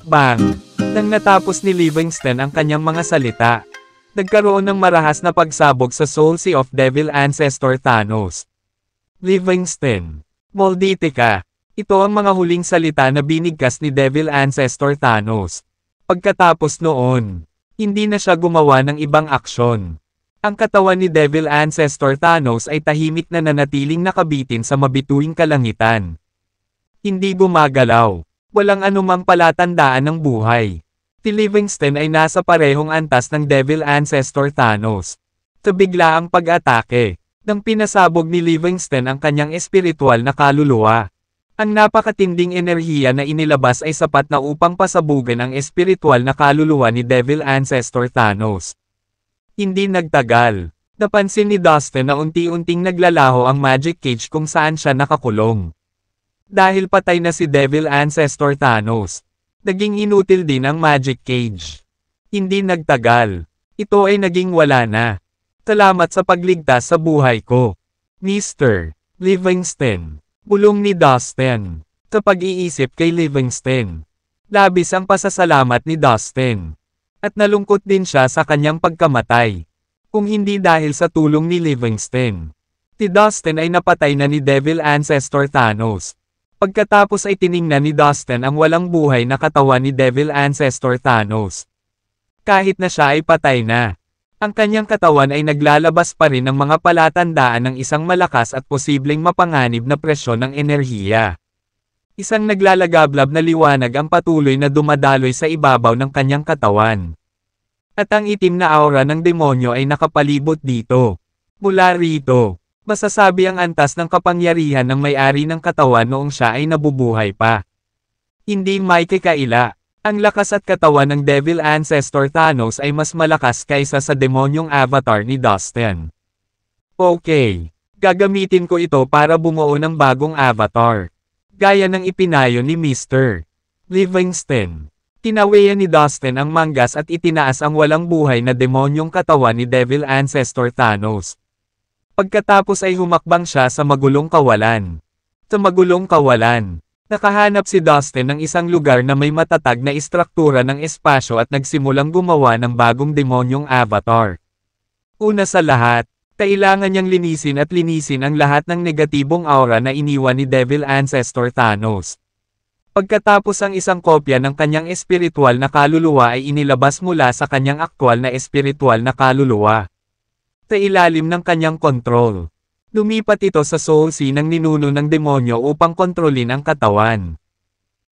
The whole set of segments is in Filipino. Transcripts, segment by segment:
Bang! Nang natapos ni Livingston ang kanyang mga salita, nagkaroon ng marahas na pagsabog sa Soul Sea of Devil Ancestor Thanos. Livingston, maldita ka! Ito ang mga huling salita na binigkas ni Devil Ancestor Thanos. Pagkatapos noon, hindi na siya gumawa ng ibang aksyon. Ang katawan ni Devil Ancestor Thanos ay tahimik na nanatiling nakabitin sa mabituing kalangitan. Hindi gumagalaw. Walang anumang palatandaan ng buhay. Si Livingston ay nasa parehong antas ng Devil Ancestor Thanos. Sa biglaang pag-atake, nang pinasabog ni Livingston ang kanyang espiritual na kaluluwa. Ang napakatinding enerhiya na inilabas ay sapat na upang pasabugan ang espiritual na kaluluwa ni Devil Ancestor Thanos. Hindi nagtagal. Napansin ni Dustin na unti-unting naglalaho ang magic cage kung saan siya nakakulong. Dahil patay na si Devil Ancestor Thanos, naging inutil din ang magic cage. Hindi nagtagal. Ito ay naging wala na. Salamat sa pagligtas sa buhay ko, Mr. Livingston. Bulong ni Dustin. Sa pag-iisip kay Livingston, labis ang pasasalamat ni Dustin. At nalungkot din siya sa kanyang pagkamatay. Kung hindi dahil sa tulong ni Livingston, si Dustin ay napatay na ni Devil Ancestor Thanos. Pagkatapos ay tiningnan ni Dustin ang walang buhay na katawan ni Devil Ancestor Thanos. Kahit na siya ay patay na, ang kanyang katawan ay naglalabas pa rin ng mga palatandaan ng isang malakas at posibleng mapanganib na presyon ng enerhiya. Isang naglalagablab na liwanag ang patuloy na dumadaloy sa ibabaw ng kanyang katawan. At ang itim na aura ng demonyo ay nakapalibot dito. Mula rito, masasabi ang antas ng kapangyarihan ng may-ari ng katawan noong siya ay nabubuhay pa. Hindi may kakaila. Ang lakas at katawan ng Devil Ancestor Thanos ay mas malakas kaysa sa demonyong avatar ni Dustin. Okay, gagamitin ko ito para bumuo ng bagong avatar. Gaya ng ipinayo ni Mr. Livingston. Tinawian ni Dustin ang manggas at itinaas ang walang buhay na demonyong katawan ni Devil Ancestor Thanos. Pagkatapos ay humakbang siya sa magulong kawalan. Sa magulong kawalan, nakahanap si Dustin ng isang lugar na may matatag na istruktura ng espasyo at nagsimulang gumawa ng bagong demonyong avatar. Una sa lahat, kailangan niyang linisin ang lahat ng negatibong aura na iniwan ni Devil Ancestor Thanos. Pagkatapos ang isang kopya ng kanyang espiritual na kaluluwa ay inilabas mula sa kanyang aktwal na espiritual na kaluluwa. Sa ilalim ng kanyang kontrol. Lumipat ito sa Soul Sea ng ninuno ng demonyo upang kontrolin ang katawan.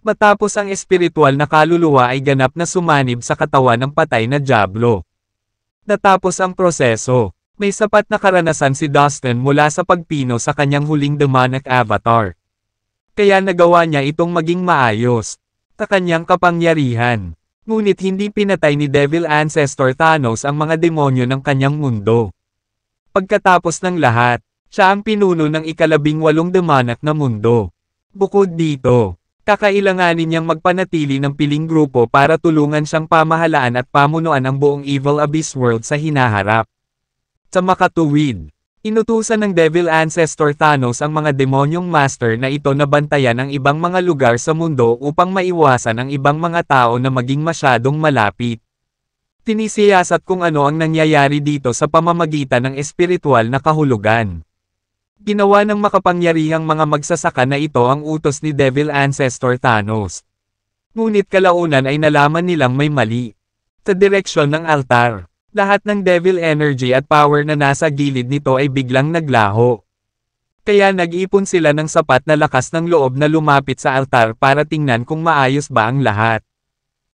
Matapos ang espiritual na kaluluwa ay ganap na sumanib sa katawan ng patay na Diablo. Natapos ang proseso, may sapat na karanasan si Dustin mula sa pagpino sa kanyang huling demonic avatar. Kaya nagawa niya itong maging maayos, sa kanyang kapangyarihan. Ngunit hindi pinatay ni Devil Ancestor Thanos ang mga demonyo ng kanyang mundo. Pagkatapos ng lahat, siya ang pinuno ng ika-18 demonic na mundo. Bukod dito, kakailanganin niyang magpanatili ng piling grupo para tulungan siyang pamahalaan at pamunuan ang buong Evil Abyss World sa hinaharap. Sa makatuwid, inutusan ng Devil Ancestor Thanos ang mga demonyong master na ito na bantayan ang ibang mga lugar sa mundo upang maiwasan ang ibang mga tao na maging masyadong malapit. Tinisiyasat kung ano ang nangyayari dito sa pamamagitan ng espiritual na kahulugan. Ginawa ng makapangyarihang mga magsasaka na ito ang utos ni Devil Ancestor Thanos. Ngunit kalaunan ay nalaman nilang may mali. Sa direksyon ng altar, lahat ng devil energy at power na nasa gilid nito ay biglang naglaho. Kaya nag-ipon sila ng sapat na lakas ng loob na lumapit sa altar para tingnan kung maayos ba ang lahat.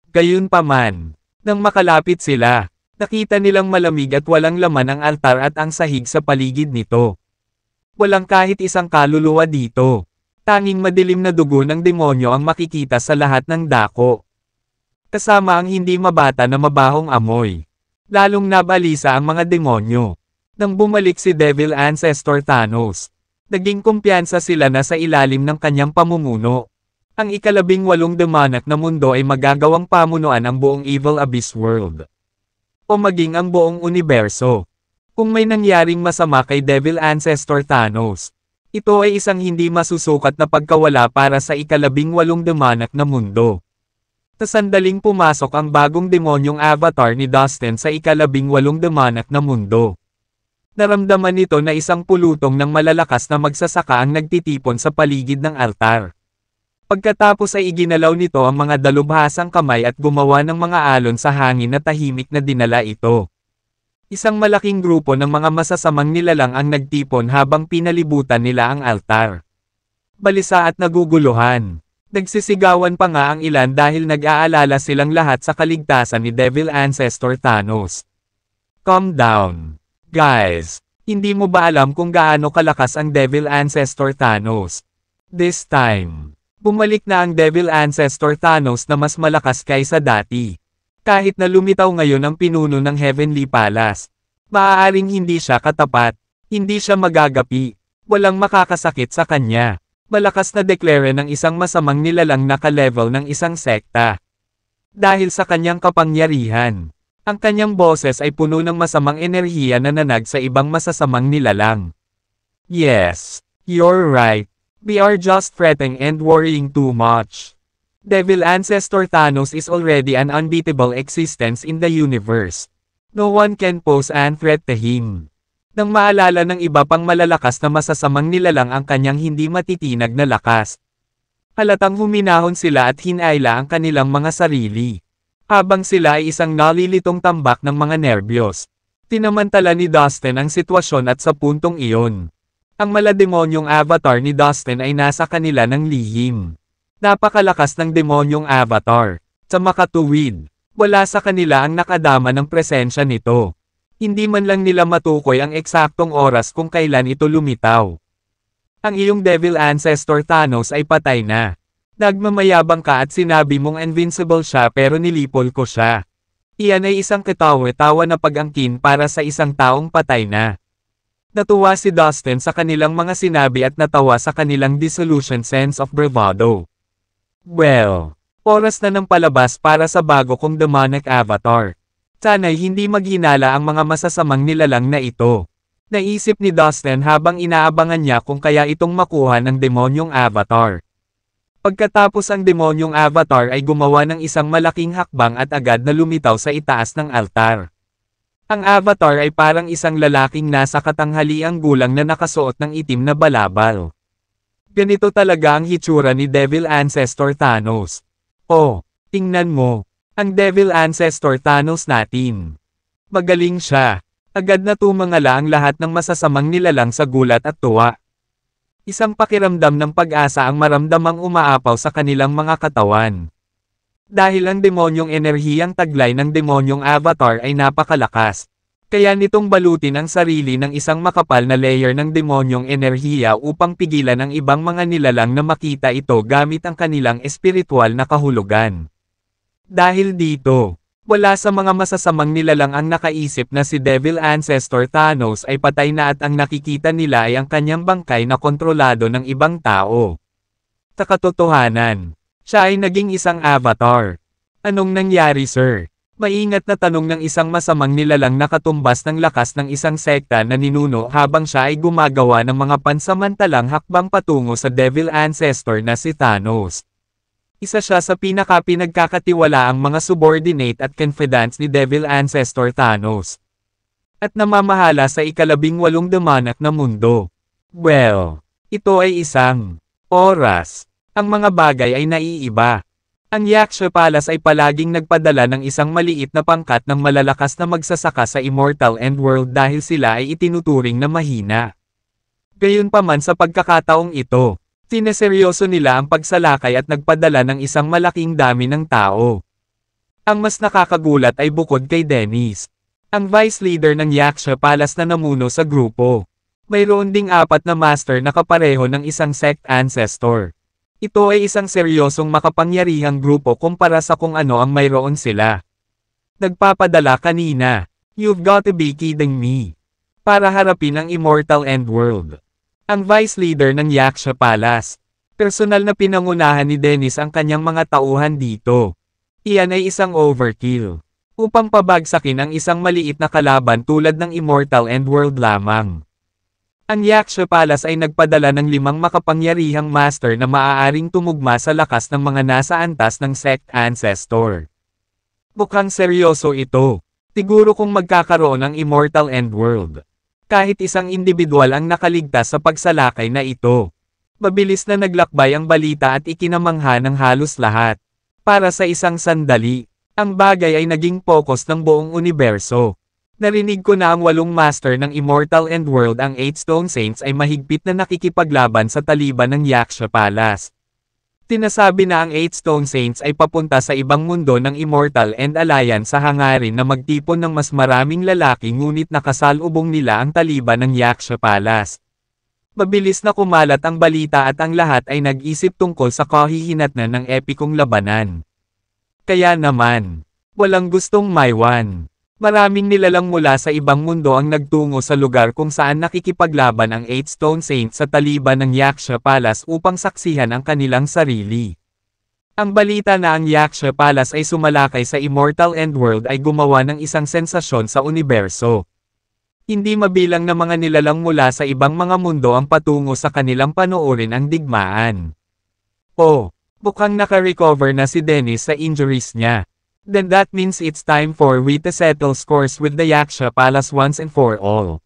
Gayunpaman, nang makalapit sila, nakita nilang malamig at walang laman ang altar at ang sahig sa paligid nito. Walang kahit isang kaluluwa dito. Tanging madilim na dugo ng demonyo ang makikita sa lahat ng dako. Kasama ang hindi mabata na mabahong amoy. Lalong nabalisa ang mga demonyo. Nang bumalik si Devil Ancestor Thanos, naging kumpiyansa sila na sa ilalim ng kanyang pamumuno. Ang ika-18 demonic na mundo ay magagawang pamunuan ang buong Evil Abyss World. O maging ang buong universo. Kung may nangyaring masama kay Devil Ancestor Thanos, Ito ay isang hindi masusukat na pagkawala para sa ika-18 demonic na mundo. Tasandaling pumasok ang bagong demonyong avatar ni Dustin sa ika-18 demonic na mundo. Naramdaman nito na isang pulutong ng malalakas na magsasaka ang nagtitipon sa paligid ng altar. Pagkatapos ay iginalaw nito ang mga dalubhasang kamay at gumawa ng mga alon sa hangin na tahimik na dinala ito. Isang malaking grupo ng mga masasamang nilalang ang nagtipon habang pinalibutan nila ang altar. Balisa at naguguluhan. Nagsisigawan pa nga ang ilan dahil nag-aalala silang lahat sa kaligtasan ni Devil Ancestor Thanos. Calm down. Guys, hindi mo ba alam kung gaano kalakas ang Devil Ancestor Thanos? This time, bumalik na ang Devil Ancestor Thanos na mas malakas kaysa dati. Kahit na lumitaw ngayon ang pinuno ng Heavenly Palace, maaaring hindi siya katapat, hindi siya magagapi, walang makakasakit sa kanya. Malakas na deklare ng isang masamang nilalang na ka-level ng isang sekta. Dahil sa kanyang kapangyarihan, ang kanyang boses ay puno ng masamang enerhiya na nanag sa ibang masasamang nilalang. Yes, you're right. We are just fretting and worrying too much. Devil Ancestor Thanos is already an unbeatable existence in the universe. No one can pose a threat to him. Nang maalala ng iba pang malalakas na masasamang nilalang ang kanyang hindi matitinag na lakas. Halatang huminahon sila at hinayla ang kanilang mga sarili. Habang sila ay isang nalilitong tambak ng mga nerbiyos. Tinamantala ni Dustin ang sitwasyon at sa puntong iyon. Ang malademonyong avatar ni Dustin ay nasa kanila ng lihim. Napakalakas ng demonyong avatar. Sa makatuwid, wala sa kanila ang nakadama ng presensya nito. Hindi man lang nila matukoy ang eksaktong oras kung kailan ito lumitaw. Ang iyong Devil Ancestor Thanos ay patay na. Nagmamayabang ka at sinabi mong invincible siya pero nilipol ko siya. Iyan ay isang katawa-tawa na pag-angkin para sa isang taong patay na. Natuwa si Dustin sa kanilang mga sinabi at natawa sa kanilang disillusioned sense of bravado. Well, oras na ng palabas para sa bago kong demonic avatar. Sana'y hindi maghinala ang mga masasamang nilalang na ito. Naisip ni Dustin habang inaabangan niya kung kaya itong makuha ng demonyong avatar. Pagkatapos ang demonyong avatar ay gumawa ng isang malaking hakbang at agad na lumitaw sa itaas ng altar. Ang avatar ay parang isang lalaking nasa katanghaliang gulang na nakasuot ng itim na balabal. Ganito talaga ang hitsura ni Devil Ancestor Thanos. Oh, tingnan mo. Ang Devil Ancestor Thanos natin. Magaling siya. Agad na tumangala ang lahat ng masasamang nilalang sa gulat at tuwa. Isang pakiramdam ng pag-asa ang maramdamang umaapaw sa kanilang mga katawan. Dahil ang demonyong enerhiyang taglay ng demonyong avatar ay napakalakas. Kaya nitong balutin ang sarili ng isang makapal na layer ng demonyong enerhiya upang pigilan ang ibang mga nilalang na makita ito gamit ang kanilang espiritual na kahulugan. Dahil dito, wala sa mga masasamang nilalang ang nakaisip na si Devil Ancestor Thanos ay patay na at ang nakikita nila ay ang kanyang bangkay na kontrolado ng ibang tao. Sa katotohanan, siya ay naging isang avatar. Anong nangyari, sir? Maingat na tanong ng isang masamang nilalang na katumbas ng lakas ng isang sekta na ninuno habang siya ay gumagawa ng mga pansamantalang hakbang patungo sa Devil Ancestor na si Thanos. Isa siya sa pinagkakatiwalaang mga subordinate at confidants ni Devil Ancestor Thanos. At namamahala sa ika-18 demonic na mundo. Well, ito ay isang oras. Ang mga bagay ay naiiba. Ang Yaksha Palace ay palaging nagpadala ng isang maliit na pangkat ng malalakas na magsasaka sa Immortal End World dahil sila ay itinuturing na mahina. Gayunpaman sa pagkakataong ito, sineseryoso nila ang pagsalakay at nagpadala ng isang malaking dami ng tao. Ang mas nakakagulat ay bukod kay Dennis, ang vice leader ng Yaksha Palace na namuno sa grupo. Mayroon ding 4 na master na kapareho ng isang sect ancestor. Ito ay isang seryosong makapangyarihang grupo kumpara sa kung ano ang mayroon sila. Nagpapadala kanina, "You've got to be kidding me." Para harapin ang Immortal End World. Ang vice leader ng Yaksha Palace. Personal na pinangunahan ni Dennis ang kanyang mga tauhan dito. Iyan ay isang overkill. Upang pabagsakin ang isang maliit na kalaban tulad ng Immortal End World lamang. Ang Yaksha Palace ay nagpadala ng 5 makapangyarihang master na maaaring tumugma sa lakas ng mga nasa antas ng sect ancestor. Mukhang seryoso ito. Siguro kung magkakaroon ng immortal endworld. Kahit isang individual ang nakaligtas sa pagsalakay na ito. Mabilis na naglakbay ang balita at ikinamangha ng halos lahat. Para sa isang sandali, ang bagay ay naging focus ng buong universo. Narinig ko na ang 8 master ng Immortal Endworld ang 8 Stone Saints ay mahigpit na nakikipaglaban sa taliban ng Yaksha Palace. Tinasabi na ang 8 Stone Saints ay papunta sa ibang mundo ng Immortal End Alliance sa hangarin na magtipon ng mas maraming lalaki ngunit nakasalubong nila ang taliban ng Yaksha Palace. Mabilis na kumalat ang balita at ang lahat ay nag-isip tungkol sa kahihinatnan ng epikong labanan. Kaya naman, walang gustong maiwan. Maraming nilalang mula sa ibang mundo ang nagtungo sa lugar kung saan nakikipaglaban ang 8 Stone Saints sa taliban ng Yaksha Palace upang saksihan ang kanilang sarili. Ang balita na ang Yaksha Palace ay sumalakay sa Immortal Endworld ay gumawa ng isang sensasyon sa universo. Hindi mabilang na mga nilalang mula sa ibang mga mundo ang patungo sa kanilang panoorin ang digmaan. Mukhang naka-recover na si Dennis sa injuries niya. Then that means it's time for we to settle scores with the Yaksha Palace once and for all.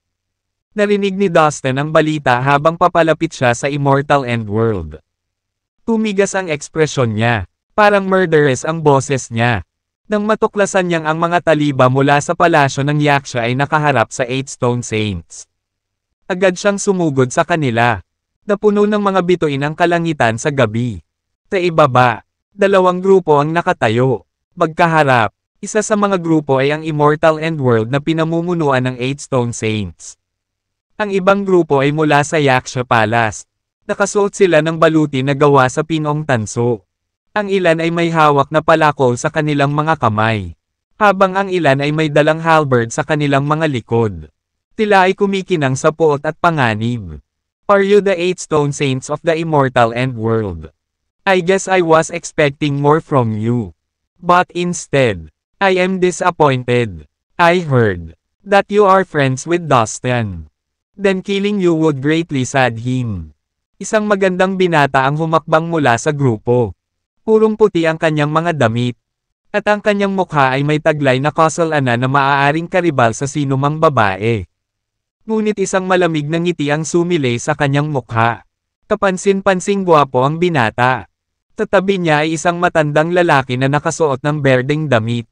Narinig ni Dustin ang balita habang papalapit siya sa Immortal Endworld. Tumigas ang ekspresyon niya, parang murderous ang boses niya. Nang matuklasan niyang ang mga taliba mula sa palasyo ng Yaksha ay nakaharap sa 8 Stone Saints. Agad siyang sumugod sa kanila. Napuno ng mga bituin ang kalangitan sa gabi. Sa ibaba, 2 grupo ang nakatayo. Magkaharap, isa sa mga grupo ay ang Immortal Endworld na pinamumunuan ng 8 Stone Saints. Ang ibang grupo ay mula sa Yaksha Palace. Nakasuot sila ng baluti na gawa sa pinong tanso. Ang ilan ay may hawak na palakol sa kanilang mga kamay. Habang ang ilan ay may dalang halberd sa kanilang mga likod. Tila ay kumikinang sa puot at panganib. Are you the 8 Stone Saints of the Immortal Endworld? I guess I was expecting more from you. But instead, I am disappointed. I heard that you are friends with Dustin. Then killing you would greatly sad him. Isang magandang binata ang humakbang mula sa grupo. Purong puti ang kanyang mga damit. At ang kanyang mukha ay may taglay na kasalan na maaaring karibal sa sinumang babae. Ngunit isang malamig na ngiti ang sumilay sa kanyang mukha. Kapansin-pansing gwapo ang binata. Tatabi niya ay isang matandang lalaki na nakasuot ng berdeng damit.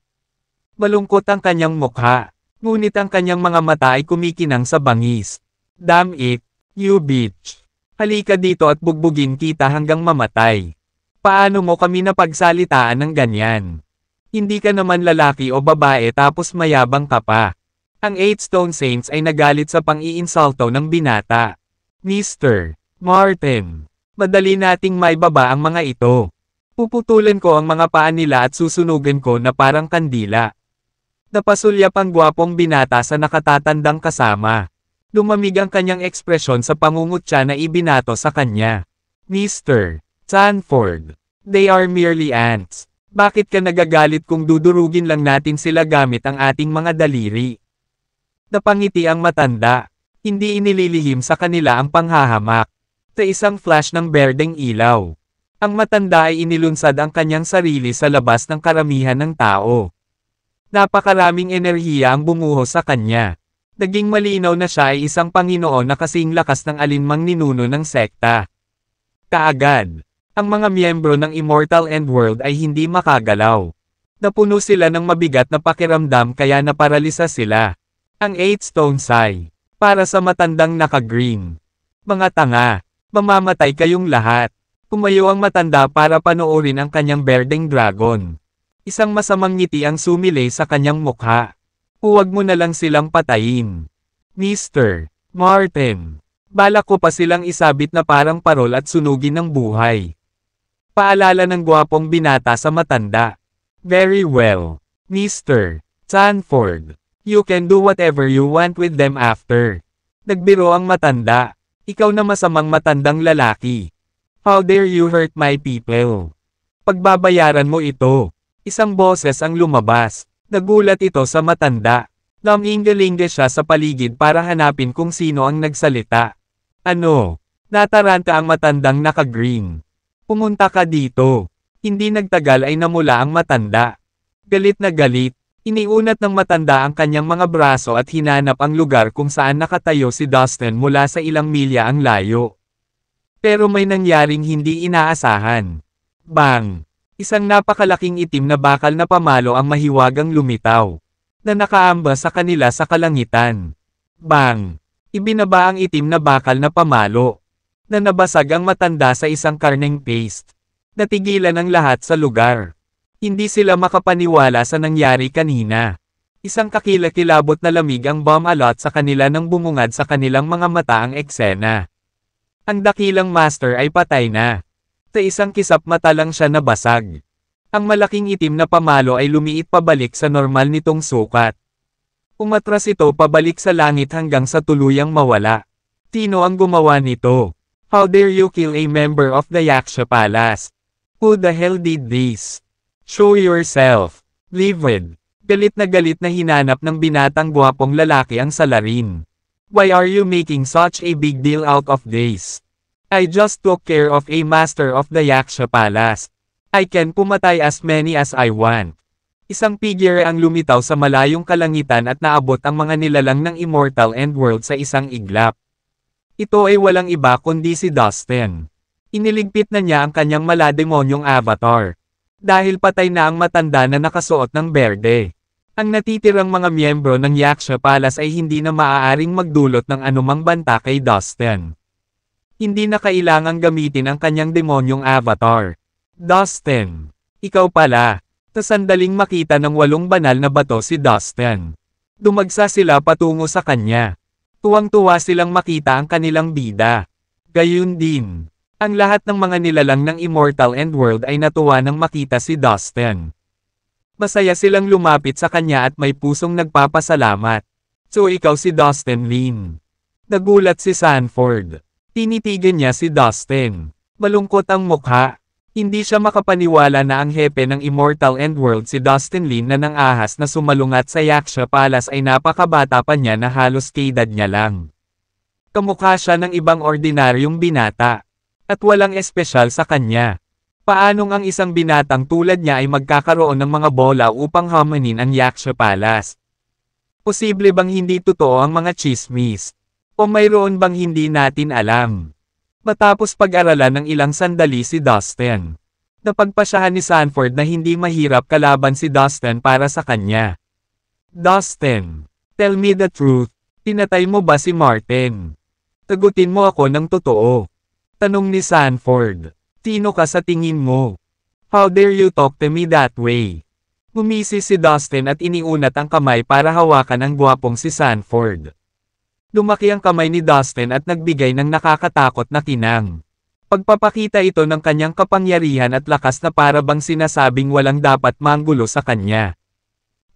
Malungkot ang kanyang mukha, ngunit ang kanyang mga mata ay kumikinang sa bangis. Damn it, you bitch. Halika dito at bugbugin kita hanggang mamatay. Paano mo kami napagsalitaan ng ganyan? Hindi ka naman lalaki o babae tapos mayabang ka pa. Ang 8 Stone Saints ay nagalit sa pang-iinsulto ng binata. Mr. Martin. Madali nating maibaba ang mga ito. Puputulan ko ang mga paa nila at susunugan ko na parang kandila. Napasulyap ang gwapong binata sa nakatatandang kasama. Lumamig ang kanyang ekspresyon sa pangungutya na ibinato sa kanya. Mr. Sanford, they are merely ants. Bakit ka nagagalit kung dudurugin lang natin sila gamit ang ating mga daliri? Napangiti ang matanda. Hindi inililihim sa kanila ang panghahamak. Sa isang flash ng berdeng ilaw. Ang matanda ay inilunsad ang kanyang sarili sa labas ng karamihan ng tao. Napakaraming enerhiya ang bumuhos sa kanya. Naging malinaw na siya ay isang Panginoon na kasing lakas ng alinmang ninuno ng sekta. Kaagad, ang mga miyembro ng Immortal Endworld ay hindi makagalaw. Napuno sila ng mabigat na pakiramdam kaya naparalisa sila. Ang 8 Stone Sai. Para sa matandang naka-green. Mga tanga. Mamamatay kayong lahat. Pumayo ang matanda para panoorin ang kanyang berdeng dragon. Isang masamang ngiti ang sumilay sa kanyang mukha. Huwag mo na lang silang patayin. Mr. Martin. Balak ko pa silang isabit na parang parol at sunugin ng buhay. Paalala ng gwapong binata sa matanda. Very well, Mr. Sanford. You can do whatever you want with them after. Nagbiro ang matanda. Ikaw na masamang matandang lalaki. How dare you hurt my people? Pagbabayaran mo ito. Isang boses ang lumabas. Nagulat ito sa matanda. Naminggalinga siya sa paligid para hanapin kung sino ang nagsalita. Ano? Nataranta ang matandang naka-green. Pumunta ka dito. Hindi nagtagal ay namula ang matanda. Galit na galit. Iniunat ng matanda ang kanyang mga braso at hinanap ang lugar kung saan nakatayo si Dustin mula sa ilang milya ang layo. Pero may nangyaring hindi inaasahan. Bang! Isang napakalaking itim na bakal na pamalo ang mahiwagang lumitaw, na nakaamba sa kanila sa kalangitan. Bang! Ibinaba ang itim na bakal na pamalo, na nabasag ang matanda sa isang karneng paste. Natigilan ang lahat sa lugar. Hindi sila makapaniwala sa nangyari kanina. Isang kakilakilabot na lamig ang bomb-alot sa kanila nang bumungad sa kanilang mga mata ang eksena. Ang dakilang master ay patay na. Sa isang kisap mata lang siya nabasag. Ang malaking itim na pamalo ay lumiit pabalik sa normal nitong sukat. Umatras ito pabalik sa langit hanggang sa tuluyang mawala. Sino ang gumawa nito? How dare you kill a member of the Yaksha Palace? Who the hell did this? Show yourself. Livid. Galit na hinanap ng binatang gwapong lalaki ang salarin. Why are you making such a big deal out of this? I just took care of a master of the Yaksha Palace. I can pumatay as many as I want. Isang figure ang lumitaw sa malayong kalangitan at naabot ang mga nilalang ng Immortal Endworld sa isang iglap. Ito ay walang iba kundi si Dustin. Iniligpit na niya ang kanyang malademonyong avatar. Dahil patay na ang matanda na nakasuot ng berde. Ang natitirang mga miyembro ng Yaksha Palace ay hindi na maaaring magdulot ng anumang banta kay Dustin. Hindi na kailangang gamitin ang kanyang demonyong avatar. Dustin, ikaw pala. Tasandaling makita ng 8 banal na bato si Dustin. Dumagsa sila patungo sa kanya. Tuwang-tuwa silang makita ang kanilang bida. Gayun din. Ang lahat ng mga nilalang ng Immortal Endworld ay natuwa nang makita si Dustin. Masaya silang lumapit sa kanya at may pusong nagpapasalamat. So ikaw si Dustin Lin. Nagulat si Sanford. Tinitigan niya si Dustin. Malungkot ang mukha. Hindi siya makapaniwala na ang hepe ng Immortal Endworld si Dustin Lin na nang ahas na sumalungat sa Yaksha Palace ay napakabata pa niya na halos kaedad niya lang. Kamukha siya ng ibang ordinaryong binata. At walang espesyal sa kanya. Paanong ang isang binatang tulad niya ay magkakaroon ng mga bola upang hamanin ang Yaksha Palace? Posible bang hindi totoo ang mga chismis? O mayroon bang hindi natin alam? Matapos pag-aralan ng ilang sandali si Dustin, napagpasyahan ni Sanford na hindi mahirap kalaban si Dustin para sa kanya. Dustin, tell me the truth, pinatay mo ba si Martin? Tagutin mo ako ng totoo. Tanong ni Sanford. Sino ka sa tingin mo? How dare you talk to me that way? Ngumisi si Dustin at iniunat ang kamay para hawakan ang gwapong si Sanford. Lumaki ang kamay ni Dustin at nagbigay ng nakakatakot na kinang. Pagpapakita ito ng kanyang kapangyarihan at lakas na para bang sinasabing walang dapat manggulo sa kanya.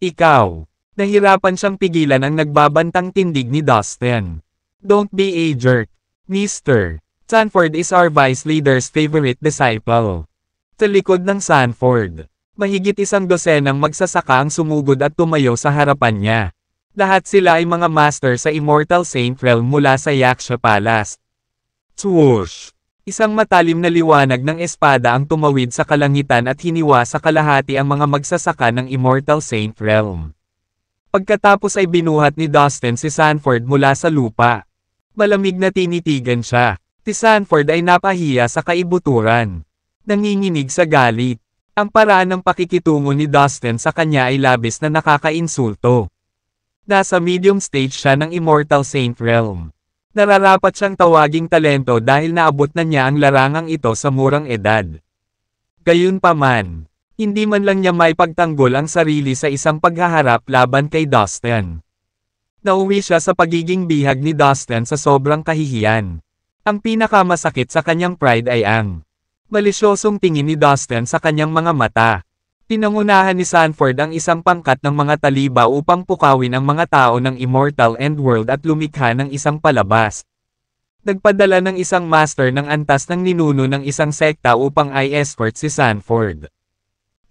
Ikaw. Nahirapan siyang pigilan ang nagbabantang tindig ni Dustin. Don't be a jerk, Mr. Sanford is our vice leader's favorite disciple. Sa likod ng Sanford, mahigit 100 magsasaka ang sumugod at tumayo sa harapan niya. Lahat sila ay mga master sa Immortal Saint Realm mula sa Yaksha Palace. Swoosh! Isang matalim na liwanag ng espada ang tumawid sa kalangitan at hiniwa sa kalahati ang mga magsasaka ng Immortal Saint Realm. Pagkatapos ay binuhat ni Dustin si Sanford mula sa lupa. Malamig na tinitigan siya. Si Sanford ay napahiya sa kaibuturan. Nanginginig sa galit. Ang paraan ng pakikitungo ni Dustin sa kanya ay labis na nakakainsulto. Nasa medium stage siya ng Immortal Saint Realm. Nararapat siyang tawaging talento dahil naabot na niya ang larangang ito sa murang edad. Gayunpaman, hindi man lang niya maipagtanggol ang sarili sa isang paghaharap laban kay Dustin. Nauwi siya sa pagiging bihag ni Dustin sa sobrang kahihiyan. Ang pinakamasakit sa kanyang pride ay ang malisyosong tingin ni Dustin sa kanyang mga mata. Pinangunahan ni Sanford ang isang pangkat ng mga taliba upang pukawin ang mga tao ng Immortal Endworld at lumikha ng isang palabas. Nagpadala ng isang master ng antas ng ninuno ng isang sekta upang i-escort si Sanford.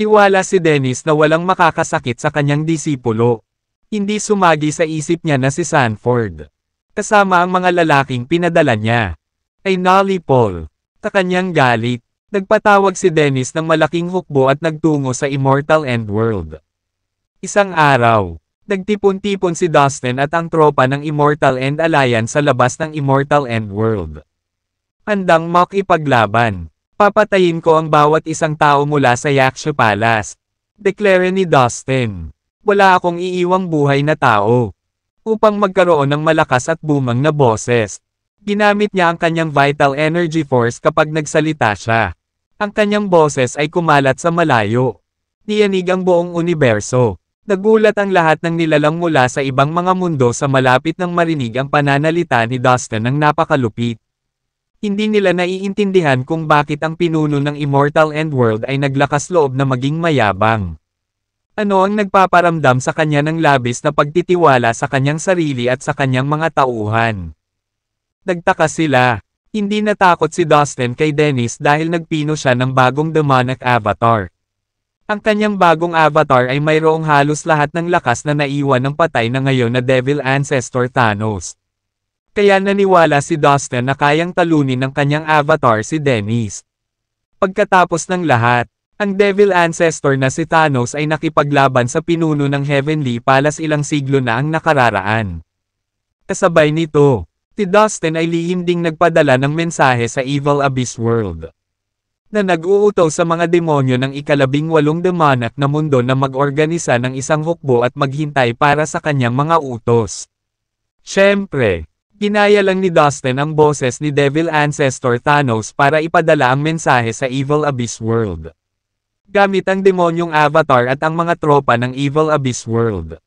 Tiwala si Dennis na walang makakasakit sa kanyang disipulo. Hindi sumagi sa isip niya na si Sanford kasama ang mga lalaking pinadala niya. Ay Nolly Paul, sa kanyang galit, nagpatawag si Dennis ng malaking hukbo at nagtungo sa Immortal End World. Isang araw, nagtipon-tipon si Dustin at ang tropa ng Immortal End Alliance sa labas ng Immortal End World. Handang makipaglaban. Papatayin ko ang bawat isang tao mula sa Yaksha Palace. Deklara ni Dustin. Wala akong iiwang buhay na tao. Upang magkaroon ng malakas at bumang na boses. Ginamit niya ang kanyang vital energy force kapag nagsalita siya. Ang kanyang boses ay kumalat sa malayo. Niyanig ang buong universo. Nagulat ang lahat ng nilalang mula sa ibang mga mundo sa malapit nang marinig ang pananalita ni Dustin ng napakalupit. Hindi nila naiintindihan kung bakit ang pinuno ng Immortal End World ay naglakas loob na maging mayabang. Ano ang nagpaparamdam sa kanya ng labis na pagtitiwala sa kanyang sarili at sa kanyang mga tauhan. Nagtaka sila. Hindi natakot si Dustin kay Dennis dahil nagpino siya ng bagong demonic avatar. Ang kanyang bagong avatar ay mayroong halos lahat ng lakas na naiwan ng patay na ngayon na Devil Ancestor Thanos. Kaya naniwala si Dustin na kayang talunin ng kanyang avatar si Dennis. Pagkatapos ng lahat, ang Devil Ancestor na si Thanos ay nakipaglaban sa pinuno ng Heavenly Palace ilang siglo na ang nakararaan. Kasabay nito, si Dustin ay lihim ding nagpadala ng mensahe sa Evil Abyss World. Na nag-uutos sa mga demonyo ng ika-18 demonic na mundo na mag-organisa ng isang hukbo at maghintay para sa kanyang mga utos. Siyempre, ginaya lang ni Dustin ang boses ni Devil Ancestor Thanos para ipadala ang mensahe sa Evil Abyss World. Gamit ang demonyong avatar at ang mga tropa ng Evil Abyss World.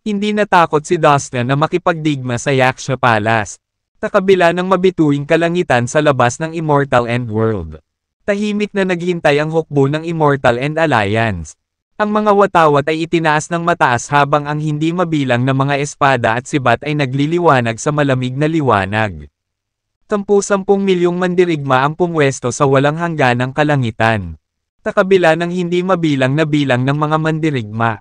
Hindi natakot si Dustin na makipagdigma sa Yaksha Palace. Sa kabila ng mabituing kalangitan sa labas ng Immortal End World. Tahimik na naghintay ang hukbo ng Immortal End Alliance. Ang mga watawat ay itinaas ng mataas habang ang hindi mabilang na mga espada at sibat ay nagliliwanag sa malamig na liwanag. 10-10 milyong mandirigma ang pumwesto sa walang hangganang kalangitan. Sa kabila ng hindi mabilang na bilang ng mga mandirigma.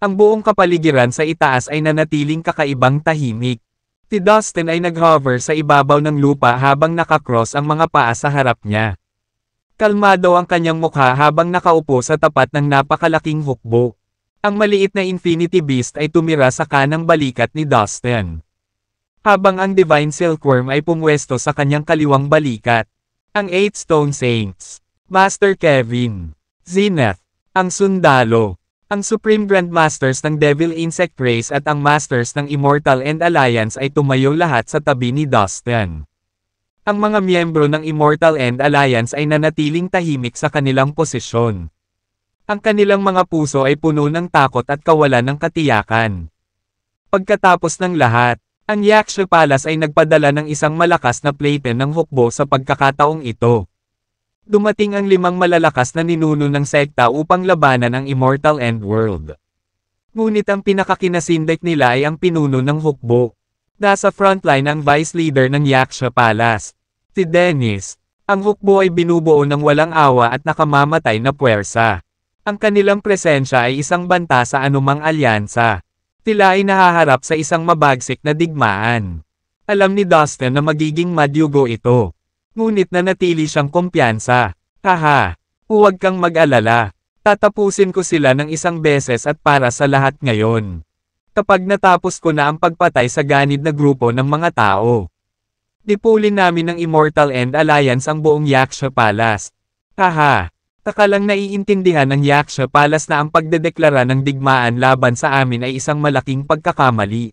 Ang buong kapaligiran sa itaas ay nanatiling kakaibang tahimik. Si Dustin ay nag-hover sa ibabaw ng lupa habang nakakross ang mga paa sa harap niya. Kalmado ang kanyang mukha habang nakaupo sa tapat ng napakalaking hukbo. Ang maliit na Infinity Beast ay tumira sa kanang balikat ni Dustin. Habang ang Divine Silkworm ay pumwesto sa kanyang kaliwang balikat. Ang 8 Stone Saints, Master Kevin, Zenith, ang Sundalo, ang Supreme Grandmasters ng Devil Insect Race at ang Masters ng Immortal End Alliance ay tumayo lahat sa tabi ni Dustin. Ang mga miyembro ng Immortal End Alliance ay nanatiling tahimik sa kanilang posisyon. Ang kanilang mga puso ay puno ng takot at kawalan ng katiyakan. Pagkatapos ng lahat, ang Yaksha Palace ay nagpadala ng isang malakas na plate ng hukbo sa pagkakataong ito. Dumating ang 5 malalakas na ninuno ng sekta upang labanan ang Immortal End World. Ngunit ang pinakakinasindek nila ay ang pinuno ng hukbo. Nasa frontline ang vice leader ng Yaksha Palace, si Dennis. Ang hukbo ay binubuo ng walang awa at nakamamatay na puwersa. Ang kanilang presensya ay isang banta sa anumang alyansa. Sila ay nahaharap sa isang mabagsik na digmaan. Alam ni Dustin na magiging madyugo ito. Ngunit nanatili siyang kumpiyansa. Haha, huwag kang mag-alala. Tatapusin ko sila ng isang beses at para sa lahat ngayon. Kapag natapos ko na ang pagpatay sa ganid na grupo ng mga tao. Dipulin namin ng Immortal End Alliance ang buong Yaksha Palace. Haha, taka lang naiintindihan ng Yaksha Palace na ang pagdedeklara ng digmaan laban sa amin ay isang malaking pagkakamali.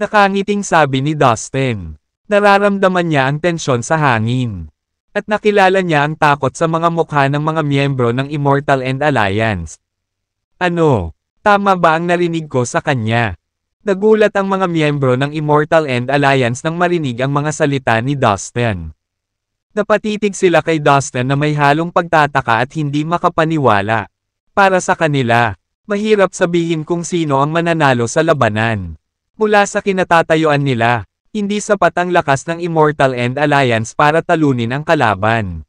Nakangiting sabi ni Dustin. Nararamdaman niya ang tensyon sa hangin. At nakilala niya ang takot sa mga mukha ng mga miyembro ng Immortal End Alliance. Ano? Tama ba ang narinig ko sa kanya? Nagulat ang mga miyembro ng Immortal End Alliance nang marinig ang mga salita ni Dustin. Napatitig sila kay Dustin na may halong pagtataka at hindi makapaniwala. Para sa kanila, mahirap sabihin kung sino ang mananalo sa labanan. Mula sa kinatatayuan nila, hindi sapat ang lakas ng Immortal End Alliance para talunin ang kalaban.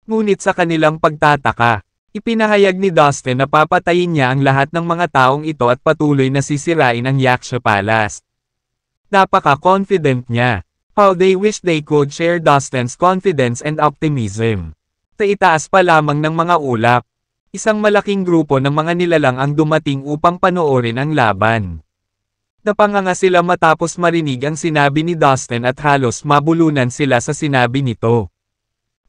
Ngunit sa kanilang pagtataka, ipinahayag ni Dustin na papatayin niya ang lahat ng mga taong ito at patuloy na sisirain ang Yaksha Palace. Napaka-confident niya. How they wish they could share Dustin's confidence and optimism. Taitaas pa lamang ng mga ulap. Isang malaking grupo ng mga nilalang ang dumating upang panoorin ang laban. Napanganga sila matapos marinig ang sinabi ni Dustin at halos mabulunan sila sa sinabi nito.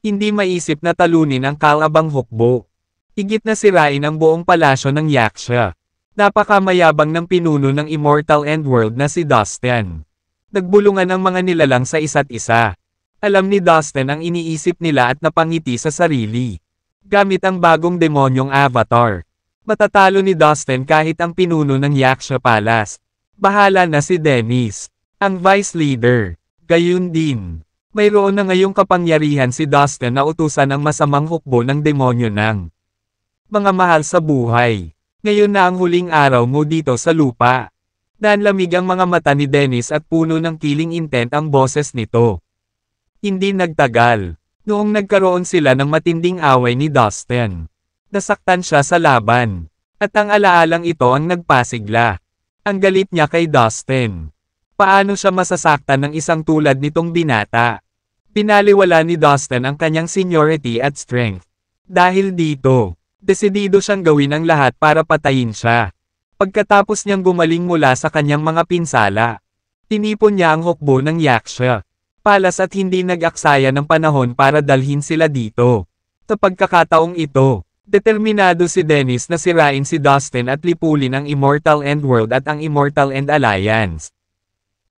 Hindi maisip na talunin ang kalabang hukbo. Higit na sirain ang buong palasyo ng Yaksha. Napakamayabang ng pinuno ng Immortal Endworld na si Dustin. Nagbulungan ang mga nilalang sa isa't isa. Alam ni Dustin ang iniisip nila at napangiti sa sarili. Gamit ang bagong demonyong avatar. Matatalo ni Dustin kahit ang pinuno ng Yaksha Palace. Bahala na si Dennis, ang vice leader. Gayun din. Mayroon na ngayong kapangyarihan si Dustin na utusan ang masamang hukbo ng demonyo ng mga mahal sa buhay. Ngayon na ang huling araw mo dito sa lupa. Nanlamig ang mga mata ni Dennis at puno ng killing intent ang boses nito. Hindi nagtagal. Noong nagkaroon sila ng matinding away ni Dustin. Nasaktan siya sa laban. At ang alaalang ito ang nagpasigla. Ang galit niya kay Dustin. Paano siya masasaktan ng isang tulad nitong binata? Pinaliwala ni Dustin ang kanyang seniority at strength. Dahil dito, desidido siyang gawin ang lahat para patayin siya. Pagkatapos niyang gumaling mula sa kanyang mga pinsala, tinipon niya ang hukbo ng Yaksha Palace at hindi nag-aksaya ng panahon para dalhin sila dito. Sa pagkakataong ito, determinado si Dennis na sirain si Dustin at lipulin ang Immortal Endworld at ang Immortal End Alliance.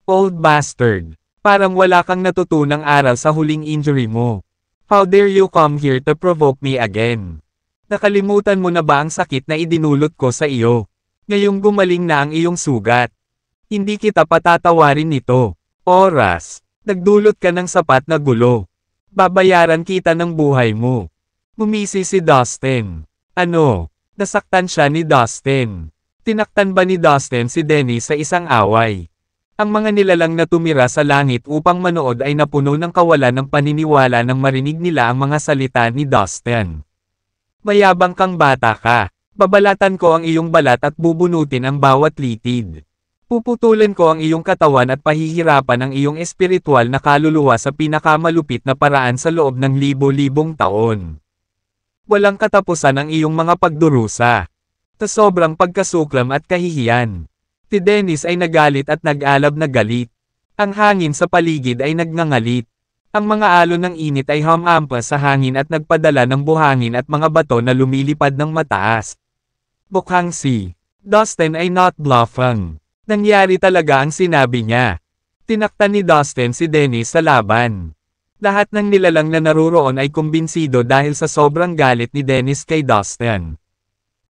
Old bastard. Parang wala kang natutunang aral sa huling injury mo. How dare you come here to provoke me again? Nakalimutan mo na ba ang sakit na idinulot ko sa iyo? Ngayong gumaling na ang iyong sugat. Hindi kita patatawarin nito. Oras. Nagdulot ka ng sapat na gulo. Babayaran kita ng buhay mo. Umisi si Dustin. Ano? Nasaktan siya ni Dustin. Tinaktan ba ni Dustin si Dennis sa isang away? Ang mga nilalang na tumira sa langit upang manood ay napuno ng kawalan ng paniniwala nang marinig nila ang mga salita ni Dustin. Mayabang kang bata ka. Babalatan ko ang iyong balat at bubunutin ang bawat litid. Puputulin ko ang iyong katawan at pahihirapan ang iyong espiritual na kaluluwa sa pinakamalupit na paraan sa loob ng libo-libong taon. Walang katapusan ang iyong mga pagdurusa. Sa sobrang pagkasuklam at kahihiyan. Si Dennis ay nagalit at nag-alab na galit. Ang hangin sa paligid ay nagngangalit. Ang mga alon ng init ay humampas sa hangin at nagpadala ng buhangin at mga bato na lumilipad ng mataas. Mukhang si Dustin ay not bluffing. Nangyari talaga ang sinabi niya. Tinaktan ni Dustin si Dennis sa laban. Lahat ng nilalang na naruroon ay kumbinsido dahil sa sobrang galit ni Dennis kay Dustin.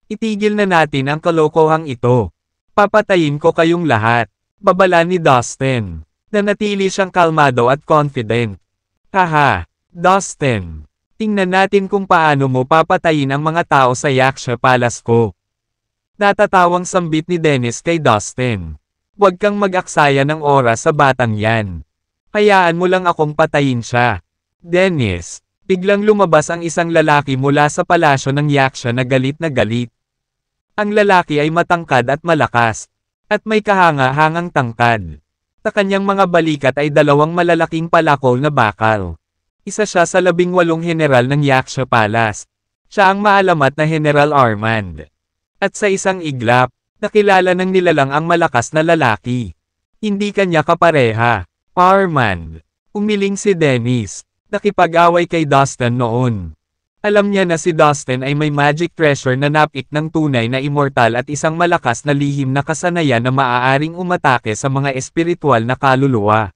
Itigil na natin ang kalokohang ito. Papatayin ko kayong lahat. Babala ni Dustin. Nanatili siyang kalmado at confident. Haha, Dustin. Tingnan natin kung paano mo papatayin ang mga tao sa Yaksha Palace ko. Natatawang sambit ni Dennis kay Dustin. Huwag kang mag-aksaya ng oras sa batang yan. Hayaan mo lang akong patayin siya. Dennis. Biglang lumabas ang isang lalaki mula sa palasyo ng Yaksha na galit na galit. Ang lalaki ay matangkad at malakas, at may kahanga-hangang tangkad. Sa kanyang mga balikat ay dalawang malalaking palakol na bakal. Isa siya sa 18 general ng Yaksha Palace. Siya ang maalamat na General Armand. At sa isang iglap, nakilala ng nilalang ang malakas na lalaki. Hindi kanya kapareha. Armand. Umiling si Dennis. Nakipag-away kay Dustin noon. Alam niya na si Dustin ay may magic treasure na napik ng tunay na immortal at isang malakas na lihim na kasanayan na maaaring umatake sa mga espiritual na kaluluwa.